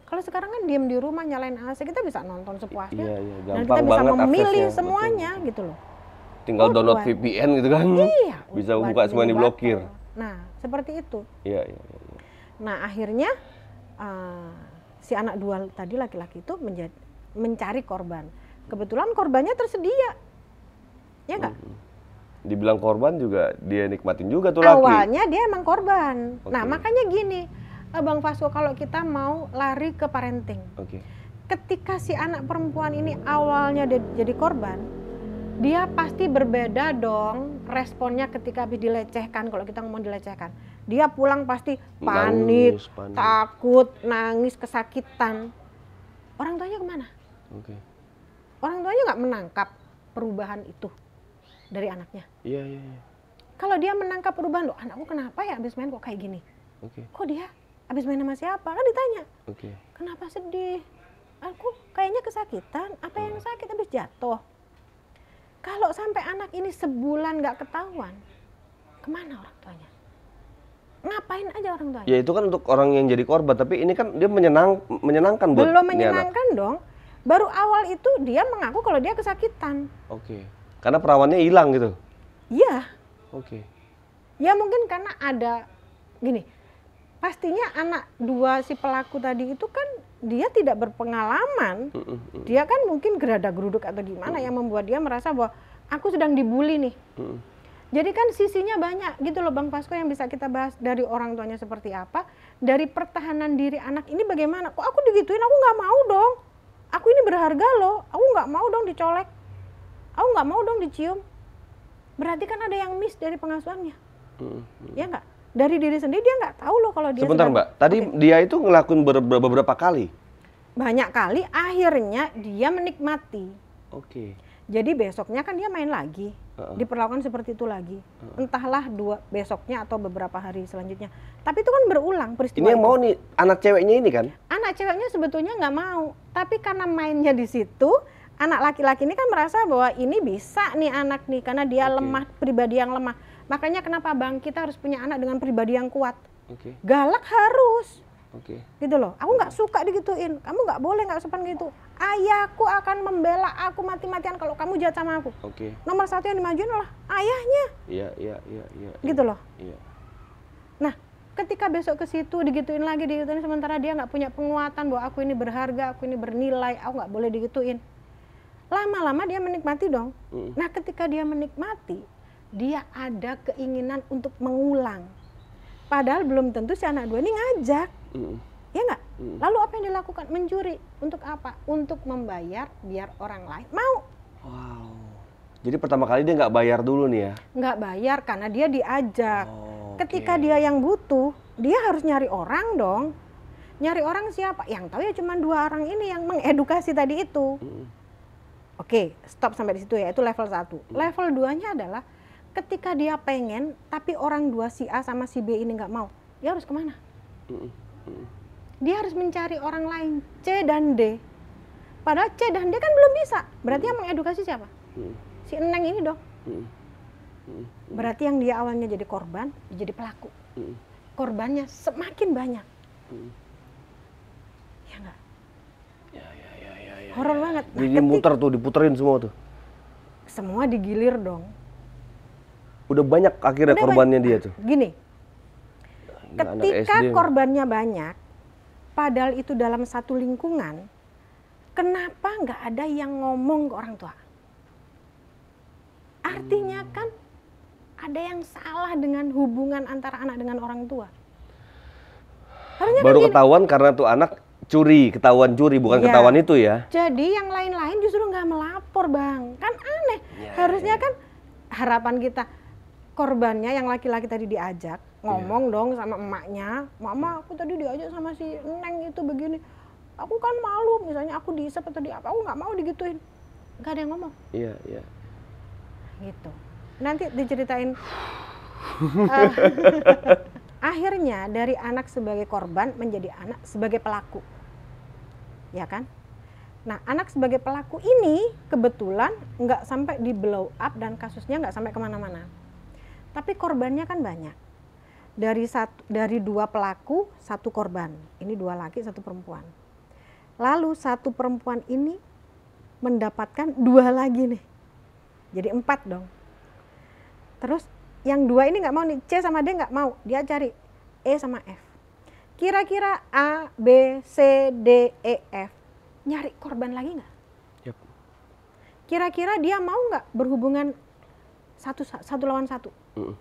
Kalau sekarang kan diem di rumah nyalain AC, kita bisa nonton sepuasnya. Dan kita bisa memilih semuanya gitu loh. Tinggal download VPN gitu kan. Iya. Bisa buka semua diblokir. Nah seperti itu. Iya. Nah akhirnya si anak dua tadi laki-laki itu mencari korban. Kebetulan korbannya tersedia, ya nggak? Dibilang korban juga dia nikmatin juga tuh laki. Awalnya dia emang korban. Nah makanya gini, Bang Vasco, kalau kita mau lari ke parenting, ketika si anak perempuan ini awalnya dia jadi korban, dia pasti berbeda dong responnya ketika habis dilecehkan. Kalau kita ngomong dilecehkan, dia pulang pasti panik, takut, nangis, kesakitan. Orang tuanya kemana? Orang tuanya nggak menangkap perubahan itu dari anaknya. Iya. Kalau dia menangkap perubahan, loh anakku kenapa ya habis main kok kayak gini? Kok dia habis main sama siapa? Kan ditanya. Kenapa sedih? Aku kayaknya kesakitan. Apa yang sakit? Habis jatuh. Kalau sampai anak ini sebulan nggak ketahuan, kemana orang tuanya? Ngapain aja orang tuanya? Ya itu kan untuk orang yang jadi korban, tapi ini kan dia menyenangkan buat belum menyenangkan dong. Baru awal itu dia mengaku kalau dia kesakitan. Karena perawannya hilang gitu? Iya. Ya mungkin karena ada, gini, pastinya anak dua si pelaku tadi itu kan dia tidak berpengalaman. Dia kan mungkin gerada-geruduk atau gimana yang membuat dia merasa bahwa aku sedang dibully nih. Jadi kan sisinya banyak gitu loh Bang Vasco yang bisa kita bahas, dari orang tuanya seperti apa, dari pertahanan diri anak ini bagaimana. Kok aku digituin, aku nggak mau dong. Aku ini berharga loh, aku nggak mau dong dicolek. Aku nggak mau dong dicium. Berarti kan ada yang miss dari pengasuhannya. Ya nggak? Dari diri sendiri dia nggak tahu loh kalau dia sebentar Mbak, tadi dia itu ngelakuin beberapa kali? Banyak kali, akhirnya dia menikmati. Jadi besoknya kan dia main lagi, diperlakukan seperti itu lagi. Entahlah besoknya atau beberapa hari selanjutnya. Tapi itu kan berulang peristiwa. Ini yang mau nih, anak ceweknya ini kan? Anak ceweknya sebetulnya nggak mau, tapi karena mainnya di situ, anak laki-laki ini kan merasa bahwa ini bisa nih anak nih, karena dia lemah, pribadi yang lemah. Makanya kenapa Bang, kita harus punya anak dengan pribadi yang kuat. Galak harus, Gitu loh. Aku nggak suka digituin. Kamu nggak boleh, nggak sopan gitu. Ayahku akan membela aku mati-matian kalau kamu jahat sama aku. Nomor satu yang dimajuin adalah ayahnya. Iya. Gitu loh. Iya. Nah, ketika besok ke situ digituin lagi, sementara dia nggak punya penguatan bahwa aku ini berharga, aku ini bernilai, aku nggak boleh digituin. Lama-lama dia menikmati dong. Nah, ketika dia menikmati, dia ada keinginan untuk mengulang. Padahal belum tentu si anak 2 ini ngajak. Ya nggak? Lalu apa yang dilakukan? Mencuri. Untuk apa? Untuk membayar biar orang lain mau. Wow. Jadi pertama kali dia nggak bayar dulu nih ya? Nggak bayar karena dia diajak. Ketika dia yang butuh, dia harus nyari orang dong. Nyari orang siapa? Yang tahu ya cuma 2 orang ini yang mengedukasi tadi itu. Oke, stop sampai di situ ya. Itu level 1. Level 2-nya adalah ketika dia pengen, tapi orang 2 si A sama si B ini nggak mau, dia harus kemana? Dia harus mencari orang lain, C dan D. Padahal C dan D kan belum bisa. Berarti yang mengedukasi siapa? Si Eneng ini dong. Berarti yang dia awalnya jadi korban, jadi pelaku. Korbannya semakin banyak. Ya nggak? Ya. Horor banget. Nah, jadi muter tuh, diputerin semua tuh. Semua digilir dong. Udah banyak akhirnya korbannya dia tuh. Gini, ketika korbannya banyak, padahal itu dalam satu lingkungan, kenapa nggak ada yang ngomong ke orang tua? Artinya kan ada yang salah dengan hubungan antara anak dengan orang tua. Harusnya baru kan ketahuan karena tuh anak ketahuan curi, bukan ketahuan itu ya. Jadi yang lain-lain justru nggak melapor, Bang. Kan aneh. Harusnya kan harapan kita, korbannya yang laki-laki tadi diajak ngomong dong sama emaknya, mama aku tadi diajak sama si Neng itu begini, aku kan malu, misalnya aku diisep atau di apa, aku nggak mau digituin, nggak ada yang ngomong. Iya. Gitu. Nanti diceritain. Akhirnya dari anak sebagai korban menjadi anak sebagai pelaku, ya kan? Nah, anak sebagai pelaku ini kebetulan nggak sampai di blow up dan kasusnya nggak sampai kemana-mana. Tapi korbannya kan banyak. Dari 2 pelaku, 1 korban. Ini 2 laki, 1 perempuan. Lalu 1 perempuan ini mendapatkan 2 lagi nih. Jadi 4 dong. Terus yang 2 ini nggak mau nih, C sama D nggak mau. Dia cari E sama F. Kira-kira A, B, C, D, E, F. Nyari korban lagi nggak? Yep. Kira-kira dia mau nggak berhubungan satu lawan 1?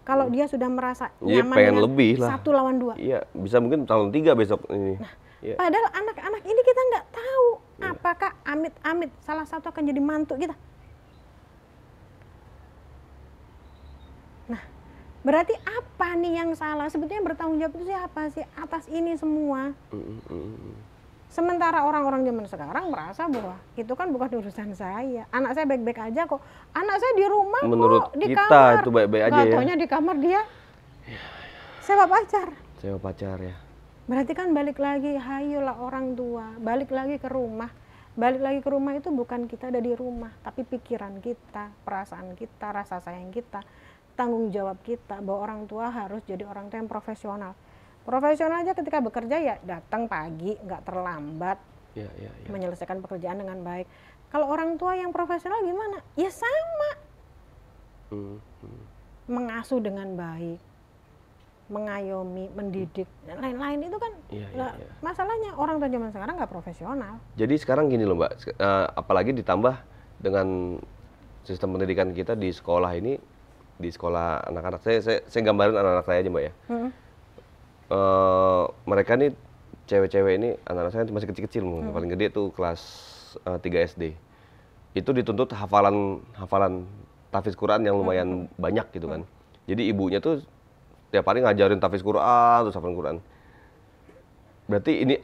Kalau dia sudah merasa nyaman dengan lebih lah. 1 lawan 2. Iya, bisa mungkin lawan 3 besok ini. Nah, padahal anak-anak ini kita nggak tahu apakah amit-amit salah satu akan jadi mantu kita. Nah, berarti apa nih yang salah? Sebetulnya bertanggung jawab itu siapa sih atas ini semua? Sementara orang-orang zaman sekarang merasa bahwa itu kan bukan urusan saya. Anak saya baik-baik aja kok. Anak saya di rumah menurut kok, di kita kamar. itu baik-baik aja ya. Taunya di kamar dia sewa pacar. Sewa pacar ya. Berarti kan balik lagi, hayolah orang tua. Balik lagi ke rumah. Balik lagi ke rumah itu bukan kita ada di rumah. Tapi pikiran kita, perasaan kita, rasa sayang kita, tanggung jawab kita. Bahwa orang tua harus jadi orang tua yang profesional. Profesional aja ketika bekerja ya datang pagi, nggak terlambat, menyelesaikan pekerjaan dengan baik. Kalau orang tua yang profesional gimana? Ya sama. Mengasuh dengan baik, mengayomi, mendidik, dan lain-lain itu kan masalahnya orang tua zaman sekarang nggak profesional. Jadi sekarang gini loh Mbak, apalagi ditambah dengan sistem pendidikan kita di sekolah ini, di sekolah anak-anak, saya gambarin anak-anak saya aja Mbak ya. Mereka nih cewek-cewek ini, anak-anak saya masih kecil-kecil, paling gede tuh kelas 3 SD. Itu dituntut hafalan tahfiz Quran yang lumayan banyak gitu kan. Jadi ibunya tuh tiap hari ngajarin tahfiz Quran, terus hafalan Quran. Berarti ini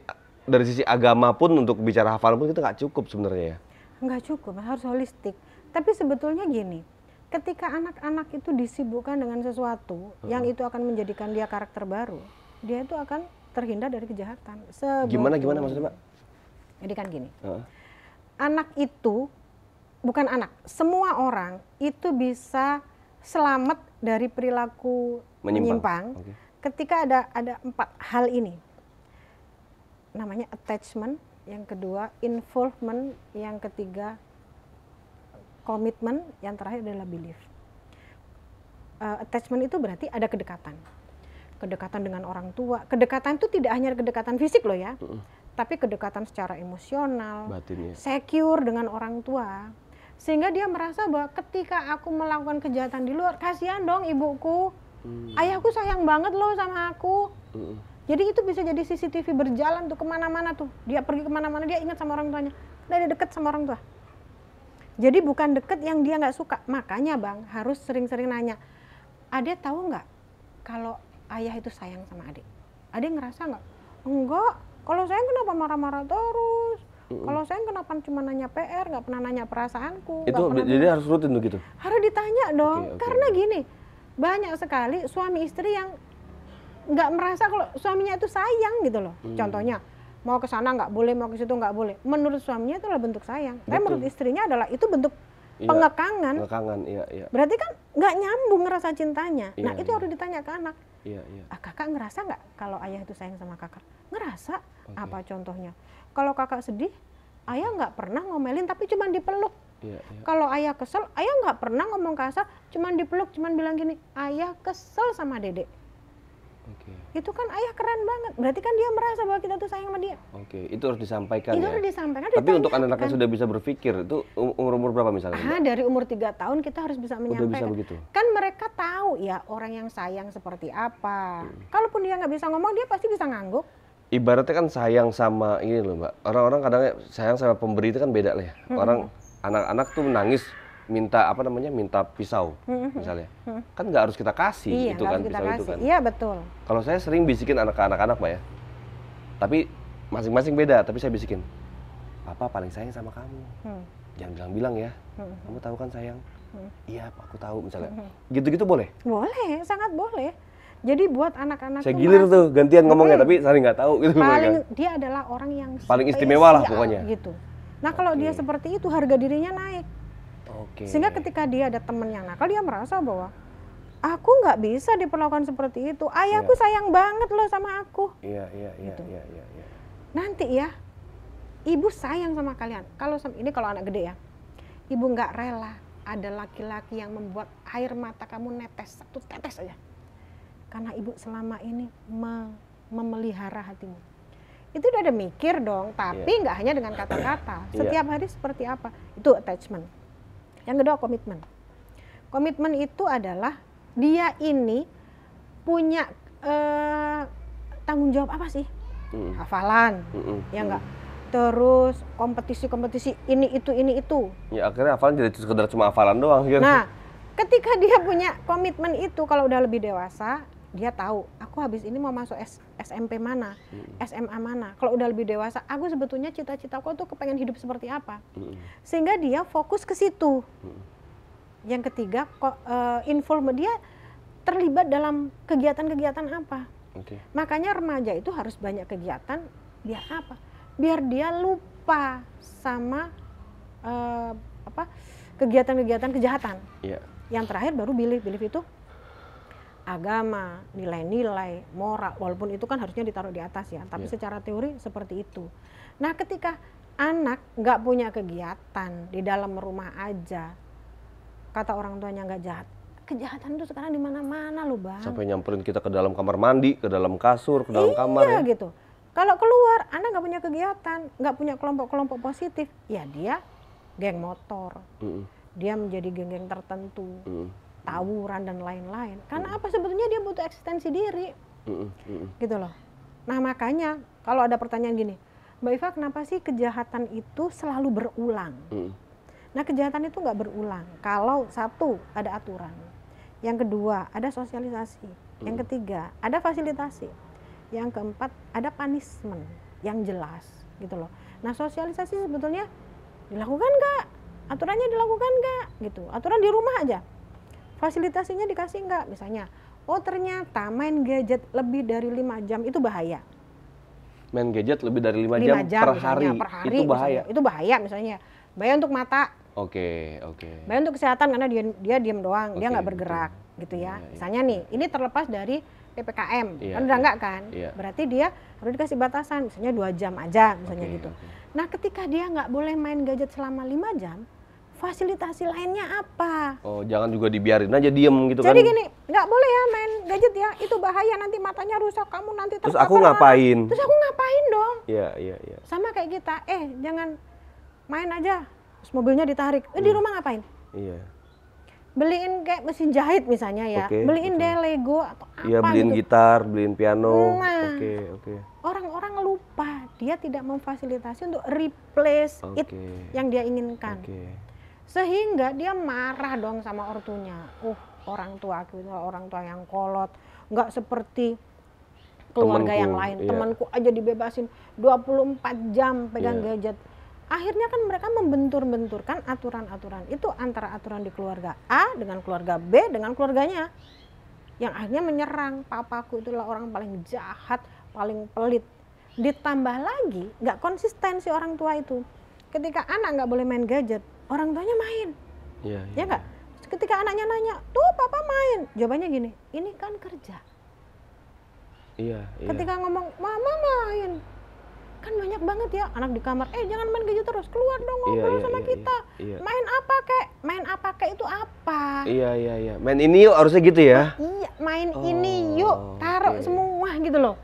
dari sisi agama pun untuk bicara hafalan pun kita nggak cukup sebenarnya ya? Nggak cukup, harus holistik. Tapi sebetulnya gini, ketika anak-anak itu disibukkan dengan sesuatu yang itu akan menjadikan dia karakter baru, dia itu akan terhindar dari kejahatan. Gimana maksudnya Mbak? Jadi kan gini, anak itu, bukan anak, semua orang itu bisa selamat dari perilaku menyimpang ketika ada 4 hal ini. namanya attachment, yang kedua involvement, yang ketiga komitmen, yang terakhir adalah belief. Attachment itu berarti ada kedekatan. Kedekatan dengan orang tua. Kedekatan itu tidak hanya kedekatan fisik loh ya, tapi kedekatan secara emosional, batinnya, secure dengan orang tua. Sehingga dia merasa bahwa ketika aku melakukan kejahatan di luar, kasihan dong ibuku, ayahku sayang banget loh sama aku. Jadi itu bisa jadi CCTV berjalan tuh kemana-mana tuh. Dia pergi kemana-mana, dia ingat sama orang tuanya. Dia deket sama orang tua. Jadi bukan deket yang dia nggak suka. Makanya Bang, harus sering-sering nanya, Ade tahu nggak kalau ayah itu sayang sama Ade? Ade ngerasa nggak? Enggak, kalau sayang kenapa marah-marah terus? Kalau sayang kenapa cuma nanya PR, nggak pernah nanya perasaanku? Itu jadi harus rutin begitu? Harus ditanya dong, karena gini, banyak sekali suami istri yang nggak merasa kalau suaminya itu sayang gitu loh. Contohnya, mau ke sana nggak boleh, mau ke situ nggak boleh. Menurut suaminya itu adalah bentuk sayang, tapi menurut istrinya adalah itu bentuk pengekangan. Pengekangan, iya. Berarti kan nggak nyambung rasa cintanya. Nah itu harus ditanya ke anak. Iya. Kakak ngerasa nggak kalau ayah itu sayang sama kakak? Ngerasa. Apa contohnya? Kalau kakak sedih, ayah nggak pernah ngomelin tapi cuma dipeluk. Kalau ayah kesel, ayah nggak pernah ngomong kasar, cuma dipeluk, cuma bilang gini, ayah kesel sama Dede. Itu kan ayah keren banget. Berarti kan dia merasa bahwa kita tuh sayang sama dia. Itu harus disampaikan. Itu harus disampaikan. Tapi untuk anak-anak yang sudah bisa berpikir, itu umur berapa misalnya? Dari umur 3 tahun kita harus bisa menyampaikan. Udah bisa begitu? Kan mereka tahu ya orang yang sayang seperti apa. Kalaupun dia nggak bisa ngomong, dia pasti bisa ngangguk. Ibaratnya kan sayang sama ini loh Mbak. Orang-orang kadang sayang sama pemberi itu kan beda lah ya. Orang anak-anak tuh menangis minta minta pisau misalnya, kan nggak harus kita kasih itu kan pisau itu kan. Iya betul. Kalau saya sering bisikin anak-anak Mbak ya, tapi masing-masing beda, tapi saya bisikin, Papa paling sayang sama kamu, jangan bilang-bilang ya, kamu tahu kan sayang, iya aku tahu misalnya, gitu-gitu boleh? Boleh, sangat boleh. Jadi buat anak-anak saya gilir tuh gantian ngomongnya, tapi saling nggak tahu gitu. Dia adalah orang yang paling istimewa lah pokoknya. Gitu. Nah kalau dia seperti itu harga dirinya naik. Sehingga ketika dia ada temen yang nakal, dia merasa bahwa aku nggak bisa diperlakukan seperti itu. Ayahku sayang banget loh sama aku. Iya. Nanti ya, ibu sayang sama kalian. Kalau kalau anak gede ya, ibu nggak rela ada laki-laki yang membuat air mata kamu netes 1 tetes aja. Karena ibu selama ini memelihara hatimu. Itu udah ada mikir dong, tapi nggak hanya dengan kata-kata. Setiap hari seperti apa? Itu attachment. Yang kedua komitmen. Komitmen itu adalah dia ini punya tanggung jawab apa sih? Hafalan, ya enggak? Terus kompetisi ini itu. Ya akhirnya hafalan jadi sekedar cuma hafalan doang. Gitu. Nah, ketika dia punya komitmen itu, kalau udah lebih dewasa, dia tahu aku habis ini mau masuk SMP mana, SMA mana. Kalau udah lebih dewasa, aku sebetulnya cita-citaku tuh kepengen hidup seperti apa. Sehingga dia fokus ke situ. Yang ketiga, involvement dia terlibat dalam kegiatan-kegiatan apa. Makanya remaja itu harus banyak kegiatan, biar apa? Biar dia lupa sama kegiatan-kegiatan kejahatan. Yang terakhir baru belief itu agama, nilai-nilai, moral, walaupun itu kan harusnya ditaruh di atas ya, tapi secara teori seperti itu. Nah ketika anak nggak punya kegiatan di dalam rumah aja, kata orang tuanya nggak jahat, kejahatan itu sekarang di mana-mana loh Bang. Sampai nyamperin kita ke dalam kamar mandi, ke dalam kasur, ke dalam kamar ya. Gitu. Kalau keluar, anak nggak punya kegiatan, nggak punya kelompok-kelompok positif, ya dia geng motor, dia menjadi geng-geng tertentu. Tawuran dan lain-lain. Karena apa? Sebetulnya dia butuh eksistensi diri. Gitu loh. Nah makanya kalau ada pertanyaan gini, Mbak Iva kenapa sih kejahatan itu selalu berulang? Nah kejahatan itu nggak berulang kalau satu ada aturan, yang kedua ada sosialisasi, yang ketiga ada fasilitasi, yang keempat ada punishment yang jelas gitu loh. Nah sosialisasi sebetulnya dilakukan nggak? Aturannya dilakukan nggak? Gitu. Aturan di rumah aja. Fasilitasinya dikasih nggak? Misalnya, oh ternyata main gadget lebih dari 5 jam itu bahaya. Main gadget lebih dari 5 jam per hari itu bahaya? Misalnya. Itu bahaya misalnya. Bahaya untuk mata. Oke. Bahaya untuk kesehatan karena dia diam doang, dia nggak bergerak gitu ya. Misalnya nih, ini terlepas dari PPKM, kan udah enggak kan? Berarti dia harus dikasih batasan, misalnya 2 jam aja, misalnya gitu. Nah, ketika dia nggak boleh main gadget selama 5 jam, fasilitasi lainnya apa? Oh, jangan juga dibiarin aja diem gitu. Jadi kan? gini, nggak boleh ya main gadget ya, itu bahaya, nanti matanya rusak, kamu nanti terus aku ngapain? Terus aku ngapain dong? Iya. Sama kayak kita, jangan main aja, terus mobilnya ditarik, di rumah ngapain? Iya. Beliin kayak mesin jahit misalnya ya, beliin deh Lego atau apa. Iya, beliin gitu. Gitar, beliin piano. Nah, Oke. Orang-orang lupa, dia tidak memfasilitasi untuk replace it yang dia inginkan. Sehingga dia marah dong sama ortunya. Orang tua aku itu orang tua yang kolot, nggak seperti keluarga yang lain. Temanku aja dibebasin 24 jam pegang gadget. Akhirnya kan mereka membentur-benturkan aturan-aturan itu antara aturan di keluarga A dengan keluarga B dengan keluarganya. Yang akhirnya menyerang, papaku itulah orang paling jahat, paling pelit. Ditambah lagi nggak konsisten si orang tua itu. Ketika anak nggak boleh main gadget, orang tuanya main. Ya nggak? Ketika anaknya nanya, tuh papa main, jawabannya gini, ini kan kerja. Ketika ngomong mama main, kan banyak banget ya anak di kamar, jangan main gadget terus, keluar dong ngobrol sama kita. Main apa kek? Main apa kek itu apa? Iya. Main ini yuk, harusnya gitu ya? Iya, main ini yuk, taruh semua gitu loh.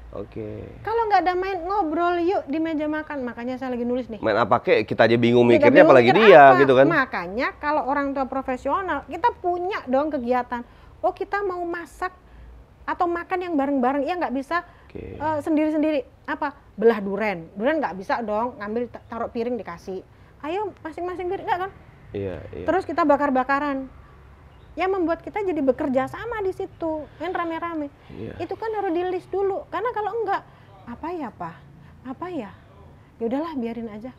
Kalau nggak ada main, ngobrol yuk di meja makan. Makanya saya lagi nulis nih. Main apa kek? Kita aja bingung mikirnya, apalagi dia gitu kan? Makanya kalau orang tua profesional, kita punya dong kegiatan. Oh, kita mau masak atau makan yang bareng-bareng, ya nggak bisa sendiri-sendiri. Apa? Belah duren nggak bisa dong, ngambil taruh piring dikasih. Ayo masing-masing piring, enggak kan? Iya. Terus kita bakar-bakaran. Yang membuat kita jadi bekerja sama di situ, kan rame-rame. Itu kan harus di list dulu, karena kalau enggak, apa ya? Ya udahlah biarin aja.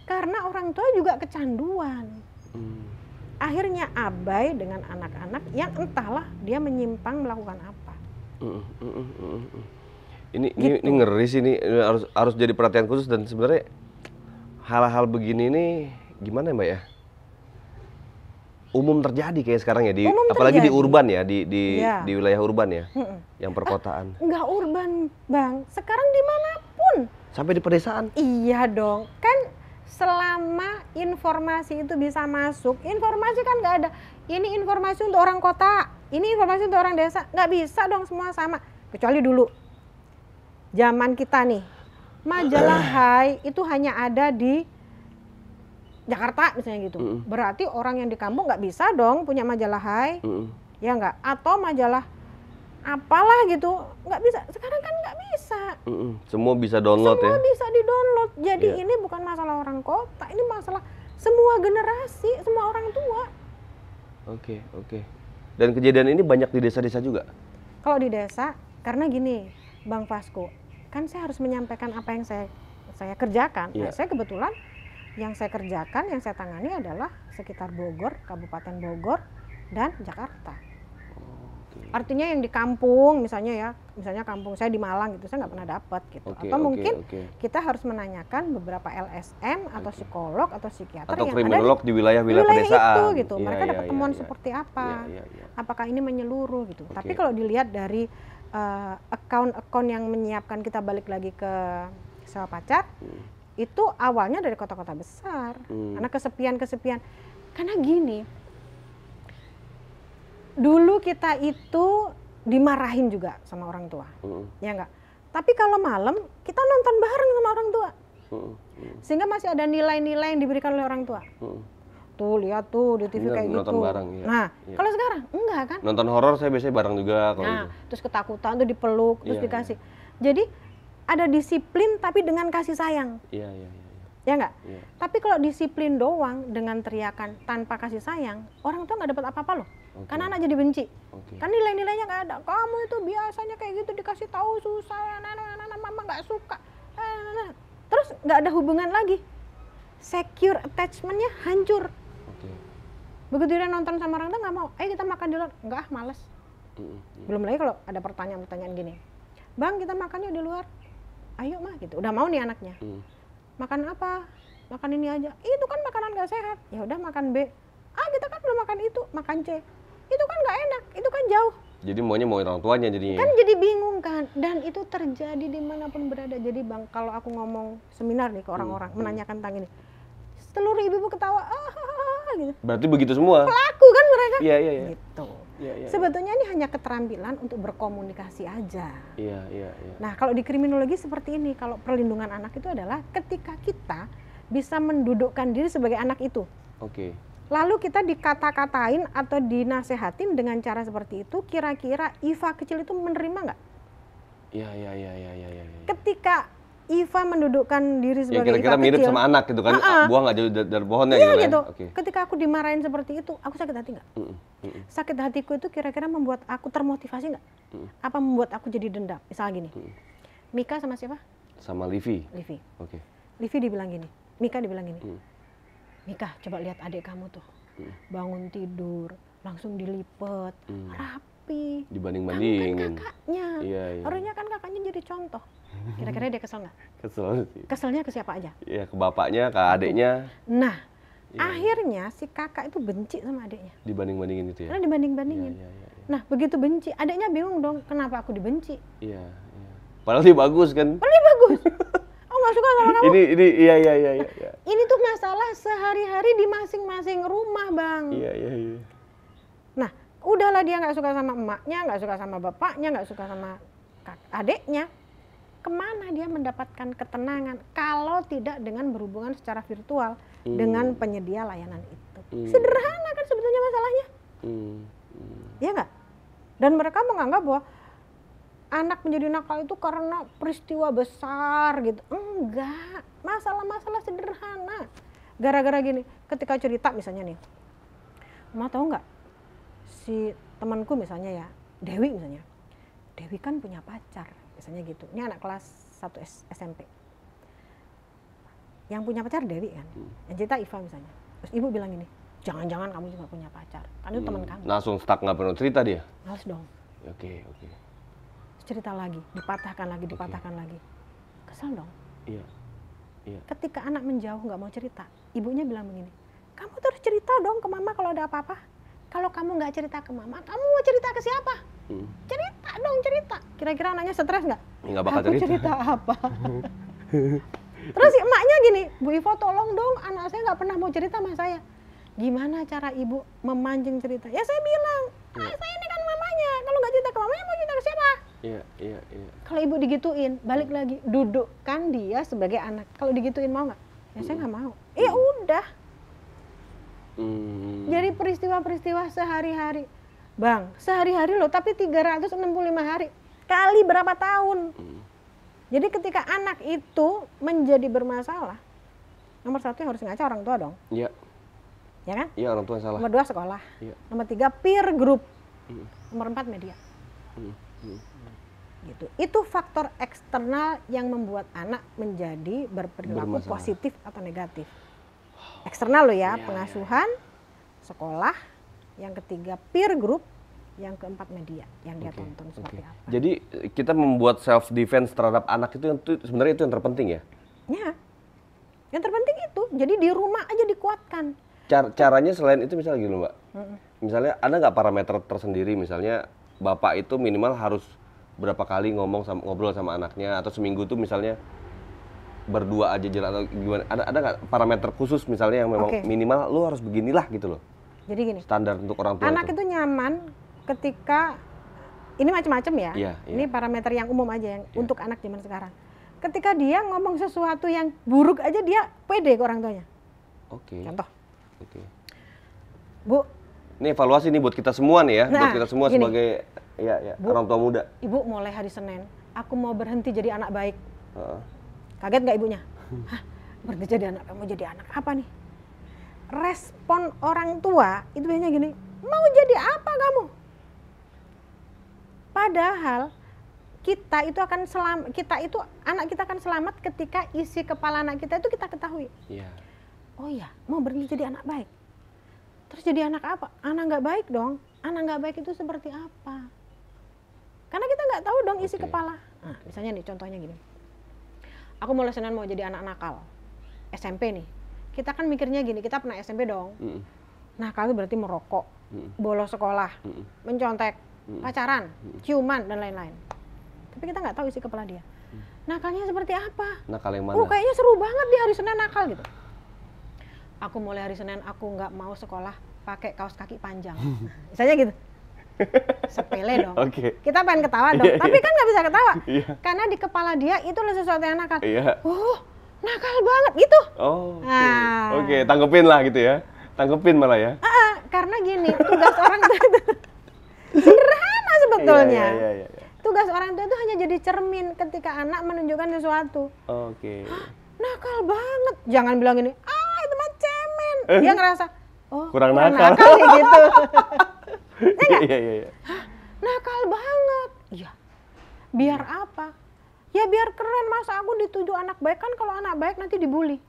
Karena orang tua juga kecanduan. Akhirnya abai dengan anak-anak yang entahlah dia menyimpang melakukan apa. Ini ngeri sih, ini harus jadi perhatian khusus. Dan sebenarnya hal-hal begini nih gimana ya Mbak ya? Umum terjadi kayak sekarang ya, apalagi di urban ya, di wilayah urban ya, yang perkotaan. Enggak urban Bang, sekarang dimanapun. Sampai di pedesaan. Iya dong, kan selama informasi itu bisa masuk, informasi kan nggak ada. Ini informasi untuk orang kota, ini informasi untuk orang desa, nggak bisa dong semua sama. Kecuali dulu, zaman kita nih, majalah Hai itu hanya ada di Jakarta misalnya gitu. Berarti orang yang di kampung nggak bisa dong punya majalah Hai, ya nggak? Atau majalah apalah gitu, nggak bisa. Sekarang kan nggak bisa. Semua bisa download. Semua bisa di-download. Jadi ini bukan masalah orang kota, ini masalah semua generasi, semua orang tua. Oke. Dan kejadian ini banyak di desa-desa juga? Kalau di desa, karena gini, Bang Vasco, kan saya harus menyampaikan apa yang saya kerjakan. Nah, saya kebetulan yang saya kerjakan, yang saya tangani adalah sekitar Bogor, Kabupaten Bogor, dan Jakarta. Artinya yang di kampung, misalnya kampung saya di Malang gitu, saya nggak pernah dapat gitu. Atau mungkin kita harus menanyakan beberapa LSM atau psikolog atau psikiater atau yang kriminolog ada di wilayah pedesaan itu gitu. Mereka ada pertemuan seperti apa? Apakah ini menyeluruh gitu? Tapi kalau dilihat dari account yang menyiapkan kita balik lagi ke sewa pacar, itu awalnya dari kota-kota besar, karena kesepian. Karena gini, dulu kita itu dimarahin juga sama orang tua, ya enggak? Tapi kalau malam kita nonton bareng sama orang tua, sehingga masih ada nilai-nilai yang diberikan oleh orang tua. Tuh lihat tuh di TV kayak nonton gitu. Bareng, Nah, kalau sekarang enggak kan? Nonton horor saya biasanya bareng juga. Terus ketakutan tuh dipeluk, terus dikasih. Jadi ada disiplin tapi dengan kasih sayang. Iya. Ya enggak? Tapi kalau disiplin doang dengan teriakan tanpa kasih sayang, orang tua nggak dapat apa-apa loh. Karena anak jadi benci. Kan nilai-nilainya nggak ada. Kamu itu biasanya kayak gitu dikasih tahu susah, mama nggak suka. Terus nggak ada hubungan lagi. Secure attachment-nya hancur. Begitu dia nonton sama orang tua nggak mau. Ayo kita makan di luar. Enggak, males. Belum lagi kalau ada pertanyaan-pertanyaan gini. Bang, kita makan yuk di luar. Ayo mah gitu. Udah mau nih anaknya. Makan apa? Makan ini aja. Itu kan makanan nggak sehat. Ya udah makan B. Kita kan belum makan itu, makan C. Itu kan nggak enak. Itu kan jauh. Jadi maunya mau orang tuanya jadinya. Kan jadi bingung kan, dan itu terjadi dimanapun berada. Jadi Bang, kalau aku ngomong seminar nih ke orang-orang, menanyakan tentang ini, seluruh ibu-ibu ketawa, gitu. Berarti begitu semua. Pelaku kan mereka. Iya. Gitu. Iya. Sebetulnya ini hanya keterampilan untuk berkomunikasi aja. Iya. Nah, kalau di kriminologi seperti ini, kalau perlindungan anak itu adalah ketika kita bisa mendudukkan diri sebagai anak itu. Oke. Lalu kita dikata-katain atau dinasehatin dengan cara seperti itu, kira-kira Iva kecil itu menerima nggak? Iya. Ketika Iva mendudukkan diri sebagai kira-kira Iva mirip kecil, sama anak gitu kan, buah nggak jauh dari pohonnya iya gitu kan. gitu. Oke. Ketika aku dimarahin seperti itu, aku sakit hati nggak? Sakit hatiku itu kira-kira membuat aku termotivasi nggak? Apa membuat aku jadi dendam? Misalnya gini, Mika sama siapa? Sama Livi. Oke. Livi dibilang gini, Mika dibilang gini, Mika coba lihat adik kamu tuh, bangun tidur, langsung dilipet, rapi. Dibanding-bandingin. Kan kakaknya, Iya. harusnya kan kakaknya jadi contoh. Kira-kira dia kesel nggak? Kesel sih. Keselnya ke siapa aja? Iya, ke bapaknya, ke adiknya. Nah, akhirnya si kakak itu benci sama adiknya. Dibanding-bandingin itu ya? Karena dibanding-bandingin. Iya. Nah, begitu benci, adiknya bingung dong, kenapa aku dibenci? Iya. Padahal dia bagus kan? Padahal dia bagus. Aku nggak suka sama kamu. Ini, iya. Ini tuh masalah sehari-hari di masing-masing rumah, Bang. Iya. Nah, udahlah dia nggak suka sama emaknya, nggak suka sama bapaknya, nggak suka sama adiknya. Kemana dia mendapatkan ketenangan kalau tidak dengan berhubungan secara virtual dengan penyedia layanan itu? Sederhana kan sebetulnya masalahnya. Iya nggak? Dan mereka menganggap bahwa anak menjadi nakal itu karena peristiwa besar gitu. Enggak, masalah-masalah sederhana. Gara-gara gini, ketika cerita misalnya nih, Mama tahu nggak, si temanku misalnya ya, Dewi misalnya, Dewi kan punya pacar, misalnya gitu. Ini anak kelas 1 SMP. Yang punya pacar Dewi kan, yang cerita Iva misalnya. Terus ibu bilang gini, jangan-jangan kamu juga punya pacar, kan itu teman kamu. Langsung stuck, nggak perlu cerita dia? Males dong. Oke. Cerita lagi, dipatahkan lagi. Kesel dong. Iya. Ketika anak menjauh nggak mau cerita, ibunya bilang begini, kamu terus cerita dong ke mama kalau ada apa-apa. Kalau kamu nggak cerita ke mama, kamu mau cerita ke siapa? Cerita dong, cerita. Kira-kira anaknya stres nggak? Nggak bakal cerita apa? Terus si emaknya gini, Bu Ivo tolong dong, anak saya nggak pernah mau cerita sama saya. Gimana cara ibu memancing cerita? Ya saya bilang, saya ini kan mamanya. Kalau nggak cerita ke mamanya, mau cerita ke siapa? Iya. Kalau ibu digituin, balik lagi, dudukkan dia sebagai anak. Kalau digituin mau nggak? Ya saya nggak mau. Ya udah. Jadi peristiwa-peristiwa sehari-hari. Bang, sehari-hari loh, tapi 365 hari. Kali berapa tahun? Jadi ketika anak itu menjadi bermasalah, nomor 1 yang harus ngaca orang tua dong. Iya. Ya kan? Iya, orang tua yang salah. Nomor 2 sekolah. Iya. Nomor 3 peer group. Nomor 4 media. Gitu. Itu faktor eksternal yang membuat anak menjadi berperilaku positif atau negatif. Eksternal loh ya, pengasuhan, sekolah, yang ketiga peer group, yang keempat media yang dia tonton seperti apa. Jadi kita membuat self defense terhadap anak itu sebenarnya itu yang terpenting ya? Ya, yang terpenting itu. Jadi di rumah aja dikuatkan. Caranya selain itu misalnya gini Mbak, misalnya ada nggak parameter tersendiri, misalnya bapak itu minimal harus berapa kali ngobrol sama anaknya, atau seminggu tuh misalnya berdua aja jalan atau gimana? Ada nggak parameter khusus misalnya yang memang minimal lu harus beginilah gitu loh? Jadi gini, standar untuk orang tua anak itu nyaman ketika ini macam-macam ya. Ini parameter yang umum aja yang untuk anak zaman sekarang. Ketika dia ngomong sesuatu yang buruk aja dia pede ke orang tuanya. Contoh. Bu, ini evaluasi nih buat kita semua nih ya, buat kita semua gini, sebagai Bu, orang tua muda. Ibu mulai hari Senin, aku mau berhenti jadi anak baik. Kaget nggak ibunya? Hah, berhenti jadi anak, kamu jadi anak apa nih? Respon orang tua itu biasanya gini, mau jadi apa kamu? Padahal kita itu akan anak kita akan selamat ketika isi kepala anak kita itu kita ketahui. Oh iya, mau berhenti jadi anak baik. Terus jadi anak apa? Anak nggak baik dong. Anak nggak baik itu seperti apa? Karena kita nggak tahu dong isi kepala. Nah, misalnya nih contohnya gini. Aku mulai Senin mau jadi anak nakal. SMP nih. Kita kan mikirnya gini, kita pernah SMP dong. Nakal itu berarti merokok, bolos sekolah, mencontek, pacaran, ciuman dan lain-lain. Tapi kita nggak tahu isi kepala dia. Nakalnya seperti apa? Nakal yang mana? Oh, kayaknya seru banget di hari Senin nakal gitu. Aku mulai hari Senin aku nggak mau sekolah pakai kaos kaki panjang. Misalnya gitu. Sepele dong. Kita pengen ketawa dong, tapi kan nggak bisa ketawa. Karena di kepala dia itu adalah sesuatu yang nakal. Oh, nakal banget gitu. Oh, tanggepin lah gitu ya. Tanggepin malah ya. Karena gini, tugas orang tua itu sederhana sebetulnya. Tugas orang tua itu hanya jadi cermin ketika anak menunjukkan sesuatu. Nakal banget. Jangan bilang gini, itu mah cemen. Dia ngerasa, oh kurang nakal gitu. Iya. Nakal banget. Iya. Biar apa? Ya biar keren, masa aku dituduh anak baik, kan kalau anak baik nanti dibully.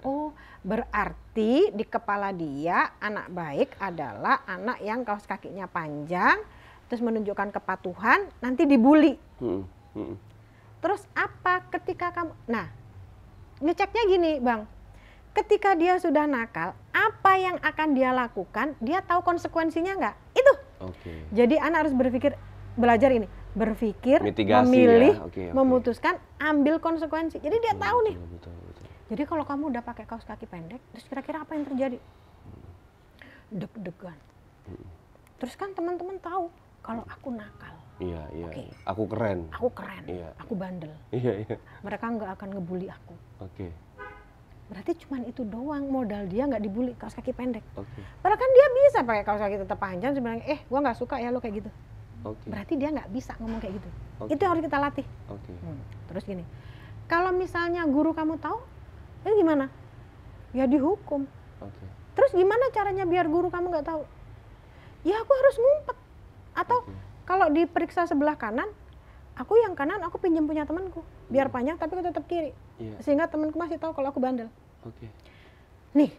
Oh, berarti di kepala dia anak baik adalah anak yang kaos kakinya panjang, terus menunjukkan kepatuhan, nanti dibully. Terus apa ketika kamu, nah ngeceknya gini Bang, ketika dia sudah nakal, apa yang akan dia lakukan, dia tahu konsekuensinya nggak? Itu. Jadi anak harus belajar ini, berpikir, mitigasi, memilih, memutuskan, ambil konsekuensi. Jadi dia tahu nih. Betul. Jadi kalau kamu udah pakai kaos kaki pendek, terus kira-kira apa yang terjadi? Deg-degan. Terus kan teman-teman tahu kalau aku nakal. Iya. Aku keren. Aku bandel. Mereka nggak akan ngebully aku. Berarti cuman itu doang modal dia, nggak dibully kaos kaki pendek. Padahal kan dia bisa pakai kaos kaki tetap panjang sebenarnya. Gua nggak suka ya lo kayak gitu. Berarti dia nggak bisa ngomong kayak gitu. Itu yang harus kita latih. Terus gini, kalau misalnya guru kamu tahu, ini gimana? Ya dihukum. Terus gimana caranya biar guru kamu nggak tahu? Ya aku harus ngumpet. Atau kalau diperiksa sebelah kanan, aku yang kanan aku pinjam punya temanku, biar panjang tapi aku tetap kiri, sehingga temanku masih tahu kalau aku bandel. Nih,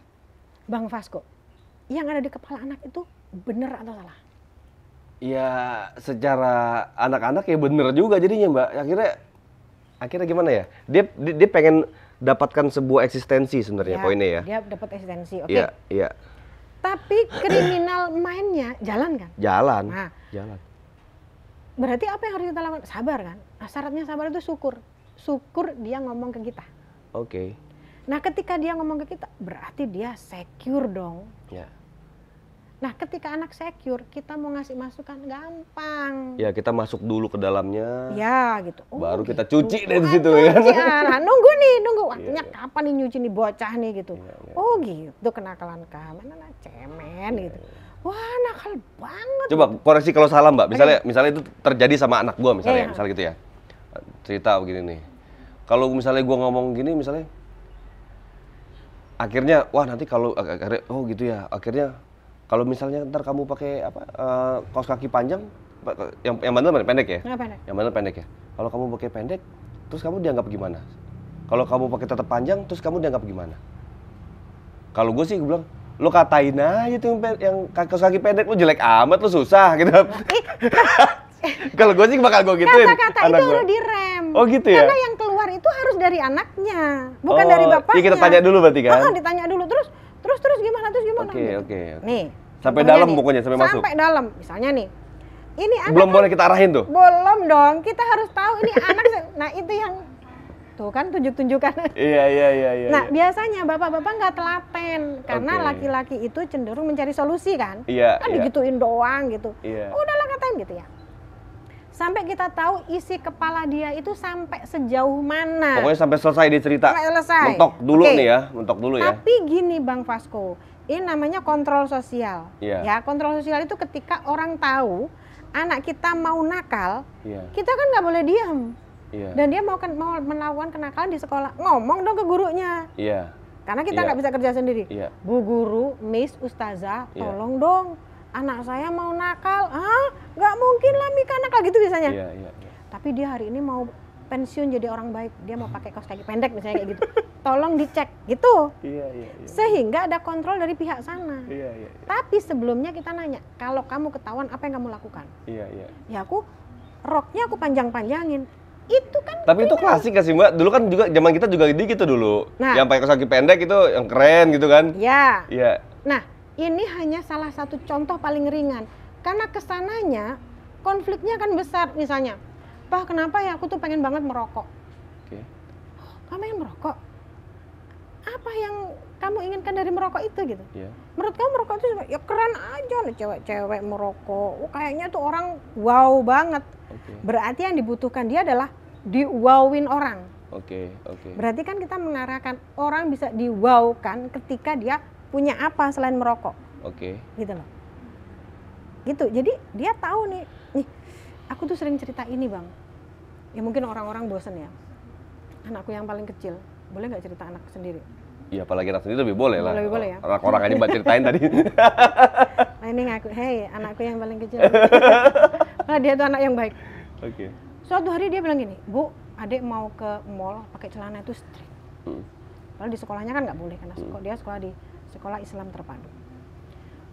Bang Vasco, yang ada di kepala anak itu benar atau salah? Ya, secara anak-anak ya bener juga jadinya Mbak. Akhirnya gimana ya? Dia pengen dapatkan sebuah eksistensi sebenarnya poinnya ya. Dia dapat eksistensi, Iya. Tapi kriminal mainnya jalan kan? Jalan. Berarti apa yang harus kita lakukan? Sabar kan? Nah, syaratnya sabar itu syukur. Syukur dia ngomong ke kita. Nah, ketika dia ngomong ke kita, berarti dia secure dong. Nah, ketika anak secure, kita mau ngasih masukan gampang. Ya, kita masuk dulu ke dalamnya. Ya, gitu. Baru kita cuci dari situ ya. Nah, nunggu waktunya kapan nih nyuci nih bocah nih gitu. Oh, gitu kenakalan kamu. Mana cemen gitu. Wah, nakal banget. Coba koreksi kalau salah Mbak. Misalnya itu terjadi sama anak gua misalnya gitu ya. Cerita begini nih. Kalau misalnya gua ngomong gini misalnya, akhirnya wah nanti kalau oh gitu ya. Akhirnya kalau misalnya ntar kamu pakai kaos kaki panjang, yang bandel pendek ya? Yang bandel pendek ya. Kalau kamu pakai pendek, terus kamu dianggap gimana? Kalau kamu pakai tetap panjang, terus kamu dianggap gimana? Kalau gue sih gue bilang, lo katain aja tuh yang kaos kaki pendek, lo jelek amat, lo susah gitu. Kalau gue sih bakal gue gituin. Kata-kata itu udah direm. Oh gitu ya? Karena yang keluar itu harus dari anaknya, bukan dari bapaknya. Iya kita tanya dulu berarti kan? Ditanya dulu, terus gimana? Oke. Nih. Sampai dalam pokoknya, sampai masuk. Sampai dalam. Misalnya nih. Ini anak belum boleh kita arahin tuh. Belum dong. Kita harus tahu ini anak. Nah, itu yang tuh kan tunjuk-tunjukkan. Iya. Nah, biasanya bapak-bapak nggak telaten karena laki-laki itu cenderung mencari solusi kan. Kan digituin doang gitu. Udahlah katain gitu ya. Sampai kita tahu isi kepala dia itu sampai sejauh mana. Pokoknya sampai selesai dia cerita. Mentok dulu nih ya, mentok dulu ya. Tapi gini Bang Vasco, ini namanya kontrol sosial. Ya, kontrol sosial itu ketika orang tahu anak kita mau nakal, kita kan nggak boleh diam. Dan dia mau melakukan kenakalan di sekolah, ngomong dong ke gurunya. Karena kita nggak bisa kerja sendiri. Bu guru, Miss, Ustazah, tolong dong. Anak saya mau nakal, nggak mungkin lah Mika nakal gitu biasanya. Tapi dia hari ini mau pensiun jadi orang baik, dia mau pakai kaos kaki pendek misalnya kayak gitu. Tolong dicek gitu. Sehingga ada kontrol dari pihak sana. Tapi sebelumnya kita nanya, kalau kamu ketahuan apa yang kamu lakukan? Ya aku roknya aku panjang-panjangin. Itu kan. Tapi itu klasik gak sih Mbak? Dulu kan juga zaman kita juga gitu dulu. Yang pakai kaos kaki pendek itu yang keren gitu kan? Iya. Nah, ini hanya salah satu contoh paling ringan. Karena kesananya konfliknya kan besar. Misalnya, Pak, kenapa ya aku tuh pengen banget merokok? Oke. Kamu pengen merokok? Apa yang kamu inginkan dari merokok itu gitu? Iya. Menurut kamu merokok itu ya keren aja nih cewek-cewek merokok. Kayaknya tuh orang wow banget. Oke. Berarti yang dibutuhkan dia adalah di-wowin orang. Oke. Berarti kan kita mengarahkan orang bisa di-wow-kan ketika dia punya apa selain merokok. Oke. Gitu loh. Gitu. Jadi dia tahu nih, aku tuh sering cerita ini, Bang. Ya mungkin orang-orang bosen ya. Anakku yang paling kecil, boleh nggak cerita anak sendiri? Iya, apalagi anak sendiri lebih boleh lah. Lebih boleh ya. Orang aja Mbak ceritain tadi. Nah ini ngaku, hei anakku yang paling kecil. Nah dia tuh anak yang baik. Oke. Suatu hari dia bilang gini, Bu, adik mau ke mall pakai celana itu strip. Kalau di sekolahnya kan nggak boleh karena dia sekolah di sekolah Islam terpadu.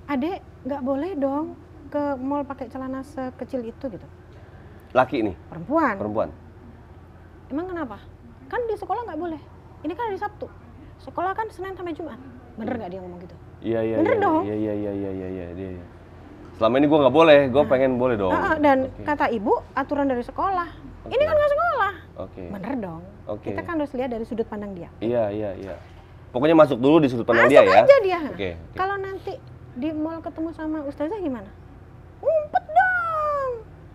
Adik nggak boleh dong ke mall pakai celana sekecil itu gitu. Laki nih? Perempuan. Emang kenapa? Kan di sekolah nggak boleh. Ini kan hari Sabtu. Sekolah kan Senin sampai Jumat. Bener nggak dia ngomong gitu? Iya. Bener dong. Iya. Selama ini gue nggak boleh, gue pengen boleh dong. Dan kata ibu aturan dari sekolah. Ini kan nggak sekolah. Bener dong. Kita kan harus lihat dari sudut pandang dia. Iya. Pokoknya masuk dulu di sudut pandang dia ya. Masuk aja dia. Oke. Kalau nanti di mall ketemu sama ustazah gimana? Ngumpet dong.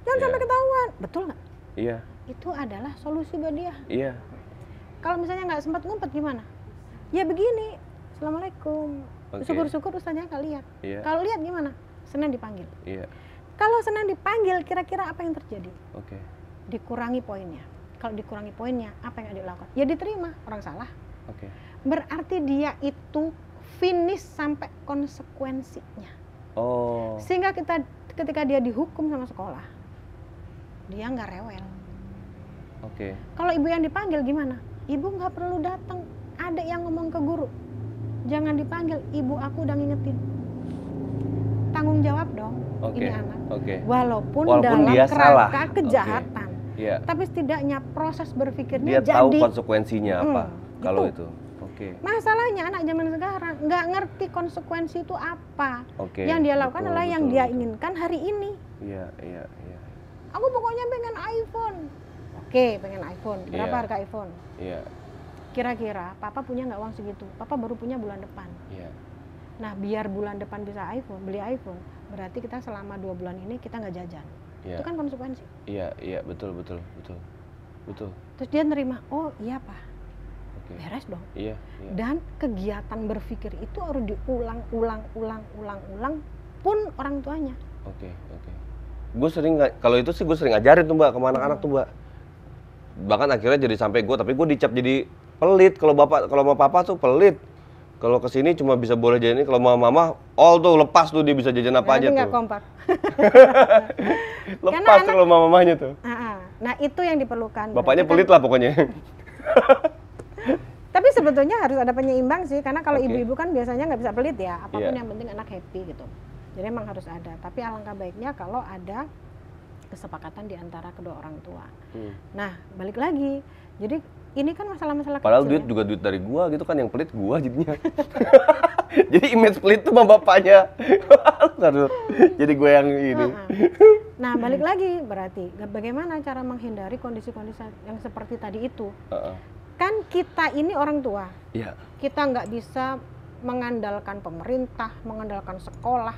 Jangan sampai ketahuan. Betul nggak? Iya. Itu adalah solusi buat dia. Iya. Kalau misalnya nggak sempat ngumpet gimana? Ya begini. Assalamualaikum. Syukur-syukur ustazahnya nggak lihat. Iya. Kalau lihat gimana? Senin dipanggil. Iya. Kalau Senin dipanggil, kira-kira apa yang terjadi? Oke. Dikurangi poinnya. Kalau dikurangi poinnya, apa yang dilakukan? Ya diterima. Orang salah. Oke. Berarti dia itu finish sampai konsekuensinya. Oh. Sehingga ketika dia dihukum sama sekolah, dia nggak rewel. Oke. Kalau ibu yang dipanggil gimana? Ibu nggak perlu datang. Ada yang ngomong ke guru, jangan dipanggil. Ibu aku udah ngingetin. Tanggung jawab dong. Ini anak. Walaupun dalam dia salah. kerangka kejahatan. Iya. Tapi setidaknya proses berpikirnya dia tahu konsekuensinya apa. Kalau itu. Masalahnya anak zaman sekarang nggak ngerti konsekuensi itu apa. Yang dia lakukan adalah yang dia inginkan hari ini. Iya. Aku pokoknya pengen iPhone. Pengen iPhone. Berapa harga iPhone? Iya. Kira-kira papa punya nggak uang segitu? Papa baru punya bulan depan. Iya. Nah biar bulan depan bisa beli iPhone, berarti kita selama 2 bulan ini kita nggak jajan. Itu kan konsekuensi. Iya, betul. Terus dia nerima, oh iya Pak. Beres dong. Iya. Dan kegiatan berpikir itu harus diulang pun orang tuanya. Oke. Gue sering kalau itu sih gue sering ajarin tuh Mbak ke anak-anak tuh Mbak. Bahkan akhirnya jadi sampai tapi gue dicap jadi pelit. Kalau sama papa tuh pelit. Kalau kesini cuma bisa boleh jajan ini, kalau mau mama tuh lepas tuh dia bisa jajan apa aja tuh. Nggak kompak. Lepas kalau mamanya tuh. Nah itu yang diperlukan. Bapaknya pelit lah pokoknya. Tapi sebetulnya harus ada penyeimbang sih, karena kalau ibu-ibu kan biasanya nggak bisa pelit ya, apapun yang penting anak happy gitu. Jadi emang harus ada, tapi alangkah baiknya kalau ada kesepakatan di antara kedua orang tua. Nah balik lagi, jadi ini kan masalah-masalah kecil. Padahal duit juga duit dari gua gitu kan, yang pelit gua jadinya. Jadi image pelit tuh sama bapaknya. Jadi gua yang ini. Nah balik lagi, berarti bagaimana cara menghindari kondisi-kondisi yang seperti tadi itu. Kan kita ini orang tua, kita nggak bisa mengandalkan pemerintah, mengandalkan sekolah,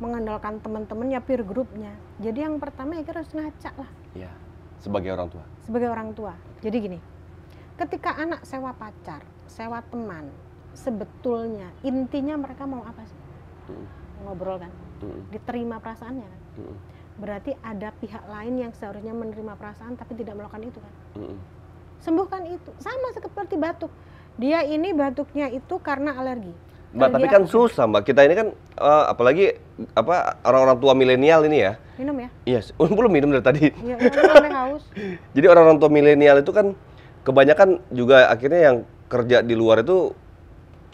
mengandalkan teman-temannya, peer groupnya. Jadi yang pertama ya kita harus ngaca lah. Iya, sebagai orang tua. Sebagai orang tua. Jadi gini, ketika anak sewa pacar, sewa teman, sebetulnya intinya mereka mau apa sih? Ngobrol kan, diterima perasaannya kan. Berarti ada pihak lain yang seharusnya menerima perasaan tapi tidak melakukan itu kan. Sembuhkan itu, sama seperti batuk. Dia ini batuknya itu karena alergi. Mbak, tapi kan susah Mbak, kita ini kan apalagi orang-orang tua milenial ini ya. Minum ya? Iya, belum minum dari tadi. Iya, sampai haus. Jadi orang-orang tua milenial itu kan kebanyakan juga akhirnya yang kerja di luar itu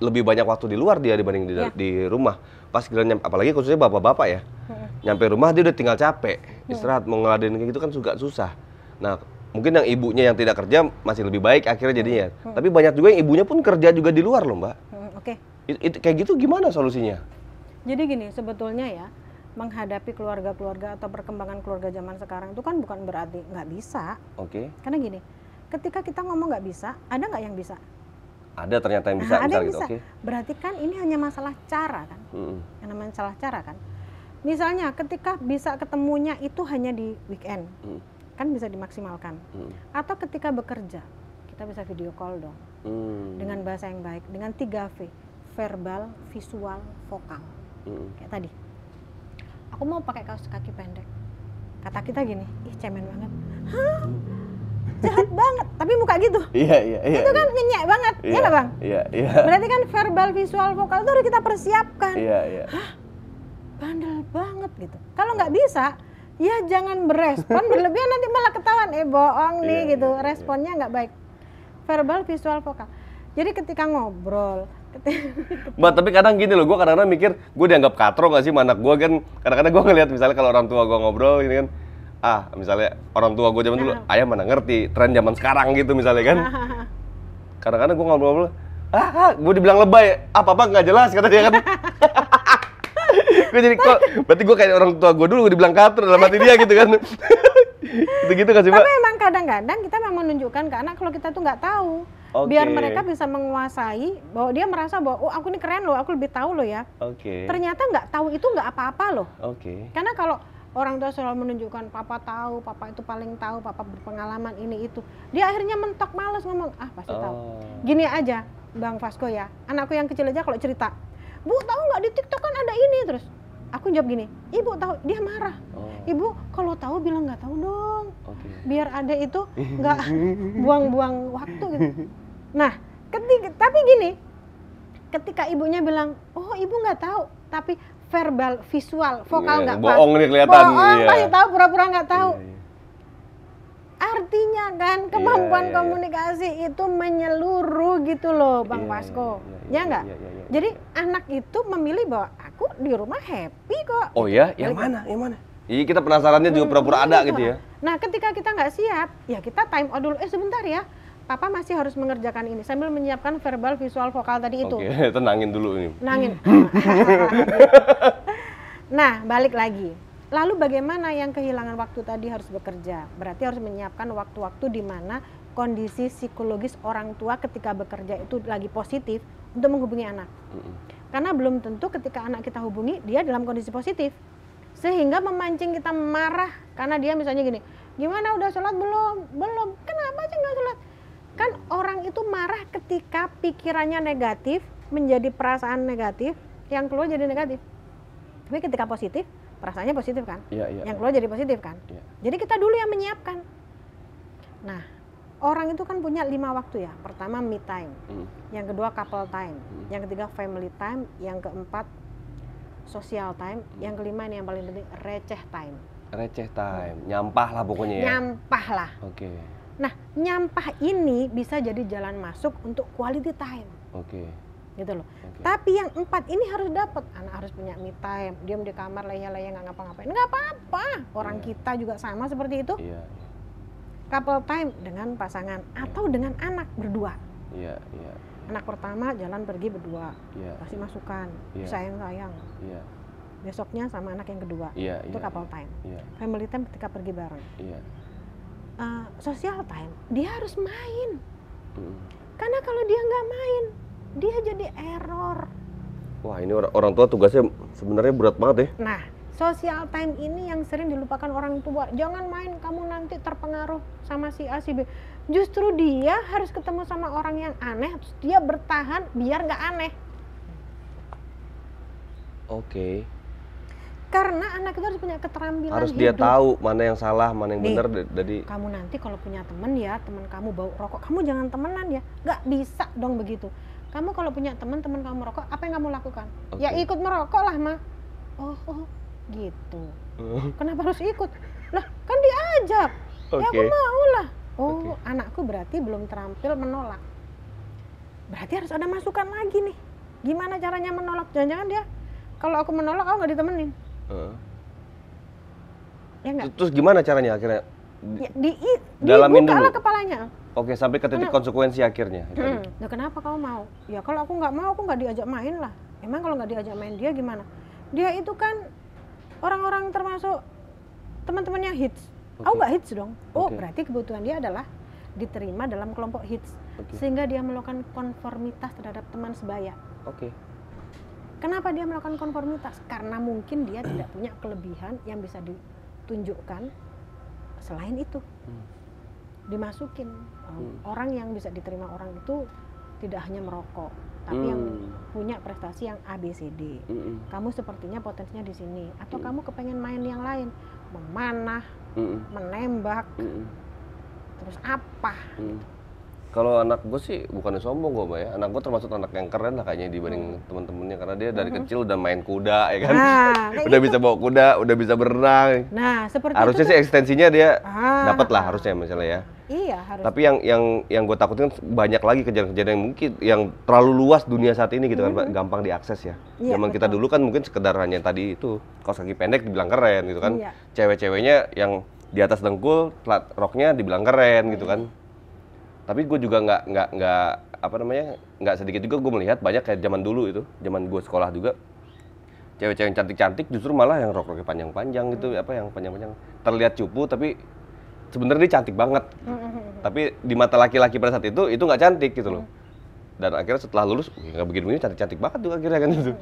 lebih banyak waktu di luar dia dibanding di rumah. Pas kira apalagi khususnya bapak-bapak ya. Nyampe rumah dia udah tinggal capek, istirahat, mau ngeladenin kayak gitu kan juga susah. Nah, mungkin yang ibunya yang tidak kerja masih lebih baik akhirnya jadinya. Tapi banyak juga yang ibunya pun kerja juga di luar loh Mbak. Kayak gitu gimana solusinya? Jadi gini, sebetulnya ya, menghadapi keluarga-keluarga atau perkembangan keluarga zaman sekarang itu kan bukan berarti nggak bisa. Oke. Karena gini, ketika kita ngomong nggak bisa, ada nggak yang bisa? Ada ternyata yang bisa. Ada yang gitu. bisa. Okay. Berarti kan ini hanya masalah cara kan? Yang namanya salah cara kan? Misalnya ketika bisa ketemunya itu hanya di weekend, kan bisa dimaksimalkan. Atau ketika bekerja, kita bisa video call dong. Dengan bahasa yang baik, dengan 3V, verbal, visual, vokal. Kayak tadi. Aku mau pakai kaos kaki pendek. Kata kita gini, ih cemen banget. Hah? Jahat banget, tapi muka gitu. Iya. Itu kan nyenyek banget, ya nggak Bang? Iya. Berarti kan verbal, visual, vokal itu harus kita persiapkan. Iya. Hah? Bandel banget gitu. Kalau nggak bisa, ya jangan berespon berlebihan, nanti malah ketahuan, bohong nih gitu. Responnya nggak baik. Verbal, visual, vokal. Jadi ketika ngobrol, Mbak, tapi kadang gini loh, gue kadang-kadang mikir, gue dianggap katro gak sih sama anak gue kan. Kadang-kadang gue ngeliat misalnya kalau orang tua gue ngobrol gini kan, misalnya orang tua gue zaman dulu, ayah mana ngerti tren zaman sekarang gitu misalnya kan. Kadang-kadang gue ngobrol, gue dibilang lebay, apa-apa nggak jelas kata dia kan. Gue jadi kok, berarti gue kayak orang tua gue dulu, gue dibilang katro dalam hati dia gitu kan. Gitu kan sih Mbak? Tapi emang kadang-kadang kita memang menunjukkan ke anak kalau kita tuh nggak tahu. Biar mereka bisa menguasai, bahwa dia merasa bahwa, oh aku ini keren loh, aku lebih tahu loh ya. Ternyata nggak tahu itu nggak apa-apa loh. Karena kalau orang tua selalu menunjukkan papa tahu, papa itu paling tahu, papa berpengalaman ini itu, dia akhirnya mentok, males ngomong, pasti tahu. Gini aja Bang Vasco ya, anakku yang kecil aja kalau cerita, Bu tahu nggak di TikTok kan ada ini, terus aku jawab gini, Ibu tahu, dia marah. Ibu kalau tahu bilang nggak tahu dong, biar ada itu nggak buang-buang waktu gitu. Nah, tapi gini, ketika ibunya bilang, oh ibu nggak tahu, tapi verbal, visual, vokal nggak pas. Bohong nih kelihatan. Bohong, pasti tahu, pura-pura nggak tahu. Artinya kan kemampuan komunikasi itu menyeluruh gitu loh Bang Vasco. Ya nggak? Jadi anak itu memilih bahwa aku di rumah happy kok. Oh ya? Yang mana? Yang mana? Iya, kita penasarannya juga pura-pura ada gitu ya. Nah ketika kita nggak siap, ya kita time out dulu. Sebentar ya, Papa masih harus mengerjakan ini sambil menyiapkan verbal, visual, vokal tadi itu. Oke, tenangin dulu ini. Tenangin. Nah, balik lagi. Lalu bagaimana yang kehilangan waktu tadi harus bekerja? Berarti harus menyiapkan waktu-waktu di mana kondisi psikologis orang tua ketika bekerja itu lagi positif untuk menghubungi anak. Karena belum tentu ketika anak kita hubungi, dia dalam kondisi positif. Sehingga memancing kita marah karena dia misalnya gini, gimana udah sholat belum? Belum. Kenapa sih nggak sholat? Kan orang itu marah ketika pikirannya negatif, menjadi perasaan negatif, yang keluar jadi negatif. Tapi ketika positif, perasaannya positif kan? Yang keluar jadi positif kan? Jadi kita dulu yang menyiapkan. Nah, orang itu kan punya 5 waktu ya. Pertama me time, yang kedua couple time, yang ketiga family time, yang keempat social time, yang kelima ini yang paling penting receh time. Receh time, nyampah lah pokoknya ya? Nyampah lah. Nah, nyampah ini bisa jadi jalan masuk untuk quality time. Gitu loh. Tapi yang 4 ini harus dapat. Anak harus punya me time, diam di kamar leyeh-leyeh nggak ngapa-ngapain. Nggak apa-apa. Orang kita juga sama seperti itu. Couple time dengan pasangan atau dengan anak berdua. Anak pertama jalan pergi berdua, kasih masukan, sayang-sayang. Besoknya sama anak yang kedua, itu couple time. Family time ketika pergi bareng. Social time, dia harus main. Karena kalau dia nggak main, dia jadi error. Wah, ini orang tua tugasnya sebenarnya berat banget ya. Nah, social time ini yang sering dilupakan orang tua. Jangan main, kamu nanti terpengaruh sama si A, si B. Justru dia harus ketemu sama orang yang aneh, terus dia bertahan biar nggak aneh. Karena anak itu harus punya keterampilan harus hidup. Dia tahu mana yang salah, mana yang benar. Jadi kamu nanti kalau punya temen ya, teman kamu bau rokok, kamu jangan temenan ya. Nggak bisa dong begitu. Kamu kalau punya teman kamu merokok, apa yang kamu lakukan? Ya ikut merokok lah, Ma. Oh gitu. Kenapa harus ikut? Lah kan diajak. Ya aku mau lah. Anakku berarti belum terampil menolak. Berarti harus ada masukan lagi nih. Gimana caranya menolak? Jangan-jangan dia, kalau aku menolak, aku nggak ditemenin. Ya enggak? Terus gimana caranya akhirnya? Dalamin dulu kepalanya. Sampai ke titik konsekuensi akhirnya. Nah, kenapa kamu mau? Ya kalau aku nggak mau, aku nggak diajak main lah. Emang kalau nggak diajak main dia gimana? Dia itu kan orang-orang termasuk teman-temannya hits. Oh nggak hits dong. Oh berarti kebutuhan dia adalah diterima dalam kelompok hits, sehingga dia melakukan konformitas terhadap teman sebaya. Kenapa dia melakukan konformitas? Karena mungkin dia tidak punya kelebihan yang bisa ditunjukkan selain itu. Dimasukin orang yang bisa diterima orang itu tidak hanya merokok, tapi yang punya prestasi yang ABCD. Kamu sepertinya potensinya di sini, atau kamu kepengen main yang lain, memanah, menembak, terus apa? Kalau anak gue sih bukannya sombong gue, Mbak ya. Anak gue termasuk anak yang keren lah kayaknya dibanding teman-temannya, karena dia dari kecil udah main kuda ya kan. Udah bisa bawa kuda, udah bisa berenang. Nah, seperti harusnya itu sih ekstensinya dia dapat lah harusnya misalnya ya. Iya, harus. Tapi yang gue takutin banyak lagi kejadian-kejadian yang mungkin yang terlalu luas dunia saat ini gitu kan, Mbak, gampang diakses ya. Zaman kita dulu kan mungkin sekedar hanya tadi itu kaos kaki pendek dibilang keren gitu kan. Cewek-ceweknya yang di atas dengkul, flat roknya dibilang keren gitu kan. Tapi gue juga nggak sedikit juga gue melihat banyak kayak zaman dulu itu, zaman gue sekolah juga, cewek-cewek yang cantik-cantik justru malah yang rok-roknya panjang-panjang gitu, yang panjang-panjang terlihat cupu tapi sebenarnya dia cantik banget. Tapi di mata laki-laki pada saat itu nggak cantik gitu loh. Dan akhirnya setelah lulus nggak begini-begini, cantik-cantik banget tuh akhirnya kan itu.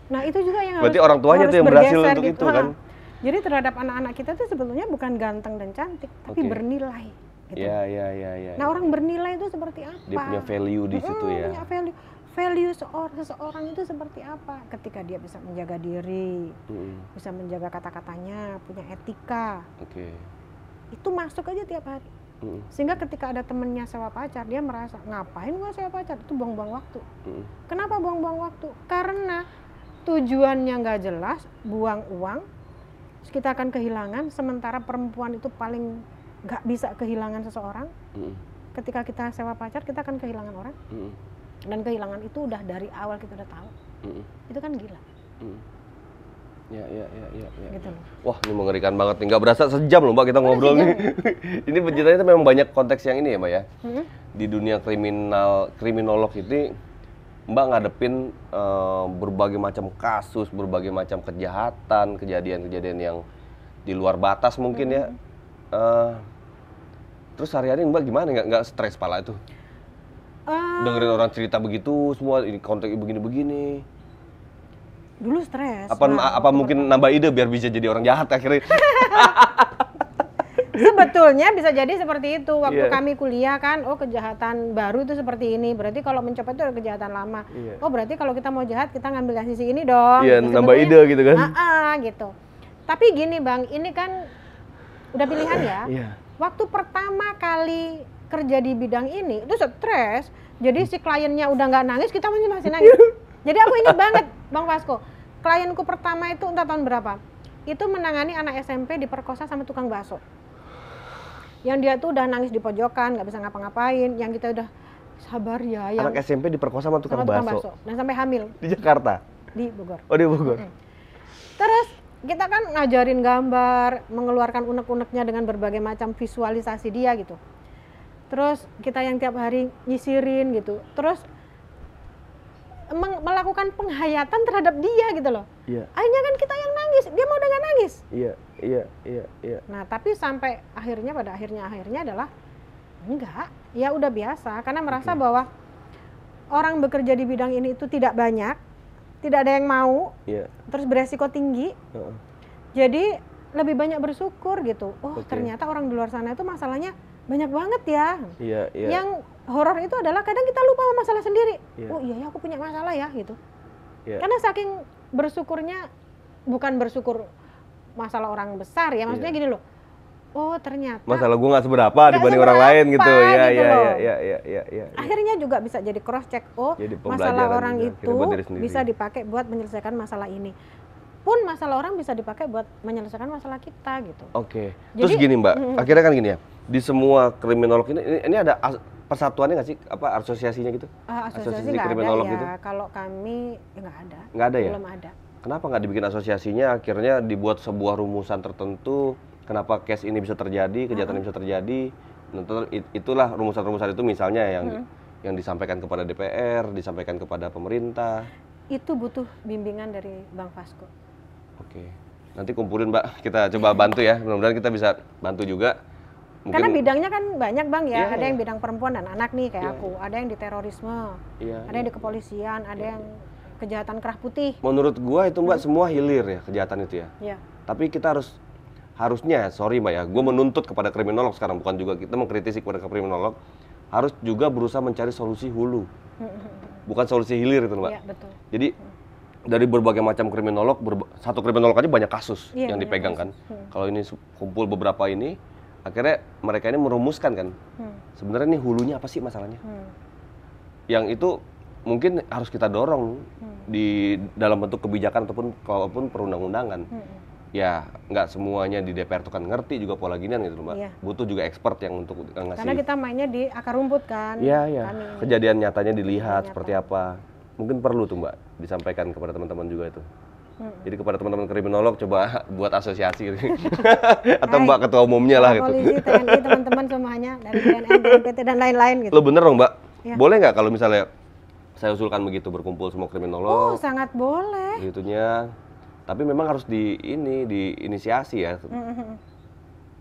Nah itu juga yang berarti orang tuanya tuh yang berhasil untuk gitu. itu kan. Jadi terhadap anak-anak kita tuh sebetulnya bukan ganteng dan cantik, tapi bernilai. Gitu. Iya. Nah orang bernilai itu seperti apa? Dia punya value di situ ya. Punya value seseorang itu seperti apa? Ketika dia bisa menjaga diri, bisa menjaga kata-katanya, punya etika. Itu masuk aja tiap hari. Sehingga ketika ada temennya sewa pacar, dia merasa ngapain gua sewa pacar? Itu buang-buang waktu. Kenapa buang-buang waktu? Karena tujuannya nggak jelas, buang uang, kita akan kehilangan. Sementara perempuan itu paling nggak bisa kehilangan seseorang. Ketika kita sewa pacar, kita akan kehilangan orang. Dan kehilangan itu udah dari awal kita udah tahu. Itu kan gila. Ya. Gitu loh. Wah, ini mengerikan banget nih. Nggak berasa sejam loh, Mbak, kita ngobrol nih. Ini ceritanya memang banyak konteks yang ini ya, Mbak ya. Di dunia kriminolog itu, Mbak ngadepin berbagai macam kasus, berbagai macam kejahatan, kejadian-kejadian yang di luar batas mungkin ya. Terus hari-hari Mbak gimana? Nggak stres pala itu? Dengerin orang cerita begitu, semua ini konteks begini-begini. Dulu stres. Apa mungkin nambah ide biar bisa jadi orang jahat akhirnya? Sebetulnya bisa jadi seperti itu. Waktu kami kuliah kan, oh kejahatan baru itu seperti ini. Berarti kalau mencopet itu ada kejahatan lama. Oh berarti kalau kita mau jahat, kita ngambil yang sisi ini dong. Iya, gitu. Nambah ide gitu kan. Gitu. Tapi gini Bang, ini kan udah pilihan ya. Waktu pertama kali kerja di bidang ini, itu stres. Jadi si kliennya udah nggak nangis, kita masih nangis. Jadi aku ingat banget, Bang Vasco. Klienku pertama itu entah tahun berapa. Itu menangani anak SMP diperkosa sama tukang bakso. Yang dia tuh udah nangis di pojokan, nggak bisa ngapa-ngapain. Yang kita udah sabar ya. Anak SMP diperkosa sama tukang bakso. Dan sampai hamil. Di Jakarta? Di Bogor. Oh di Bogor. Terus kita kan ngajarin gambar, mengeluarkan unek-uneknya dengan berbagai macam visualisasi dia gitu. Terus kita yang tiap hari nyisirin gitu. Terus melakukan penghayatan terhadap dia gitu loh. Akhirnya kan kita yang nangis, dia mau udah nggak nangis. Iya. Nah tapi sampai pada akhirnya adalah enggak, ya udah biasa karena merasa bahwa orang bekerja di bidang ini itu tidak banyak, tidak ada yang mau, terus beresiko tinggi. Jadi lebih banyak bersyukur gitu. Ternyata orang di luar sana itu masalahnya banyak banget ya. Yang horor itu adalah kadang kita lupa sama masalah sendiri. Oh iya ya, aku punya masalah ya gitu. Karena saking bersyukurnya, bukan bersyukur masalah orang besar ya, maksudnya gini loh. Oh ternyata masalah gue nggak seberapa dibanding orang lain gitu. Iya. Akhirnya juga bisa jadi cross check. Oh masalah orang itu bisa dipakai buat menyelesaikan masalah ini. Pun masalah orang bisa dipakai buat menyelesaikan masalah kita gitu. Terus gini Mbak, akhirnya kan gini ya. Di semua kriminolog ini ada persatuannya nggak sih? Apa asosiasinya gitu? Asosiasi nggak ada ya. Gitu? Kalau kami nggak ada. Nggak ada ya? Belum ada. Kenapa nggak dibikin asosiasinya? Akhirnya dibuat sebuah rumusan tertentu. Kenapa case ini bisa terjadi, kejahatan ini bisa terjadi? Itulah rumusan-rumusan itu misalnya yang disampaikan kepada DPR, disampaikan kepada pemerintah. Itu butuh bimbingan dari Bang Vasco. Nanti kumpulin Mbak, kita coba bantu ya. Mudah-mudahan kita bisa bantu juga. Mungkin, karena bidangnya kan banyak Bang ya, ada yang iya. bidang perempuan dan anak nih kayak aku, ada yang di terorisme, ada yang di kepolisian, ada yang kejahatan kerah putih. Menurut gua itu Mbak semua hilir ya kejahatan itu ya. Iya. Tapi kita harusnya, sorry Mbak ya, gua menuntut kepada kriminolog sekarang, bukan juga kita mengkritisi kepada kriminolog, harus juga berusaha mencari solusi hulu, bukan solusi hilir itu Mbak. Iya, betul. Jadi dari berbagai macam kriminolog, satu kriminolog aja banyak kasus yang dipegang kan. Kalau ini kumpul beberapa ini, akhirnya mereka ini merumuskan kan, sebenarnya ini hulunya apa sih masalahnya? Yang itu mungkin harus kita dorong di dalam bentuk kebijakan ataupun kalaupun perundang-undangan. Ya nggak semuanya di DPR itu kan ngerti juga pola ginian gitu Mbak. Iya. Butuh juga expert yang untuk ngasih. Karena kita mainnya di akar rumput kan. Iya, iya. Kejadian nyatanya dilihat seperti apa. Mungkin perlu tuh Mbak disampaikan kepada teman-teman juga itu. Jadi kepada teman-teman kriminolog coba buat asosiasi atau Mbak ketua umumnya lah gitu. Polisi, TNI, teman-teman semuanya dari BNN, BNPT dan lain-lain gitu. Lo bener dong Mbak. Ya. Boleh nggak kalau misalnya saya usulkan begitu berkumpul semua kriminolog? Oh sangat boleh. Gitunya. Tapi memang harus diinisiasi ya.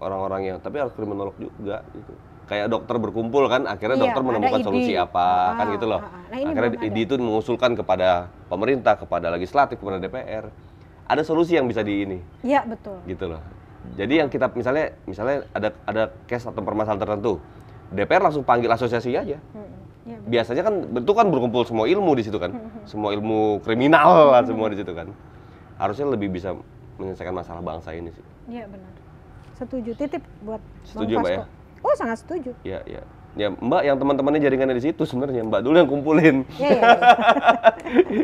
Orang-orang yang, tapi harus kriminolog juga gitu. Kayak dokter berkumpul kan, akhirnya dokter menemukan solusi apa, kan gitu loh. Nah, akhirnya ID itu mengusulkan kepada pemerintah, kepada legislatif, kepada DPR. Ada solusi yang bisa Iya, betul. Gitu loh. Jadi yang kita misalnya ada case atau permasalahan tertentu, DPR langsung panggil asosiasi aja. Ya, biasanya kan itu kan berkumpul semua ilmu di situ kan. Semua ilmu kriminal lah semua di situ kan. Harusnya lebih bisa menyelesaikan masalah bangsa ini sih. Iya, benar. Setuju, titip buat Setuju Mbak ya? Oh sangat setuju. Iya, iya. Ya Mbak yang teman-temannya jaringannya di situ sebenarnya Mbak dulu yang kumpulin. Iya, iya.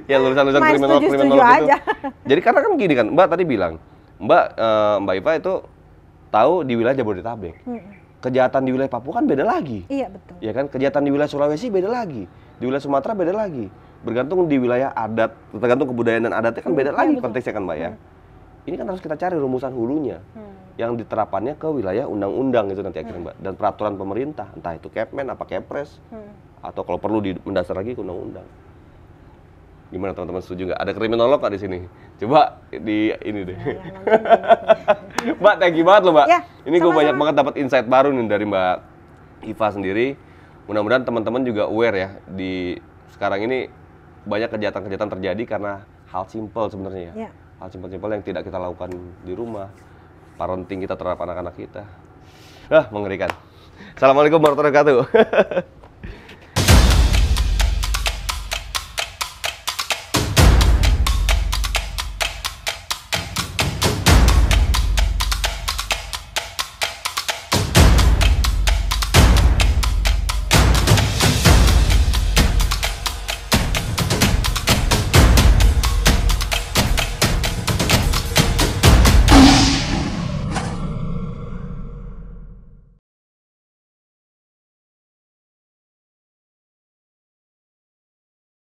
Ya lulusan-lulusan kriminolog itu. Aja. Jadi karena kan gini kan, Mbak tadi bilang, Mbak Iva itu tahu di wilayah Jabodetabek. Kejahatan di wilayah Papua kan beda lagi. Iya, betul. Ya kan, kejahatan di wilayah Sulawesi beda lagi. Di wilayah Sumatera beda lagi. Bergantung di wilayah adat, tergantung kebudayaan dan adatnya kan beda lagi konteksnya kan Mbak ya. Ini kan harus kita cari rumusan hulunya. Yang diterapannya ke wilayah undang-undang itu nanti akhirnya Mbak, dan peraturan pemerintah, entah itu Kepmen apa Kepres, atau kalau perlu mendasar lagi ke undang-undang. Gimana teman-teman, setuju nggak? Ada kriminolog nggak di sini? Coba ini deh. Mbak, thank you banget loh Mbak. Ya, ini gue banyak banget dapat insight baru nih dari Mbak Iva sendiri. Mudah-mudahan teman-teman juga aware ya, di sekarang ini banyak kejahatan-kejahatan terjadi karena hal simple sebenarnya ya. Hal simpel-simpel yang tidak kita lakukan di rumah. Parenting kita terhadap anak-anak kita. Mengerikan. Assalamualaikum warahmatullahi wabarakatuh.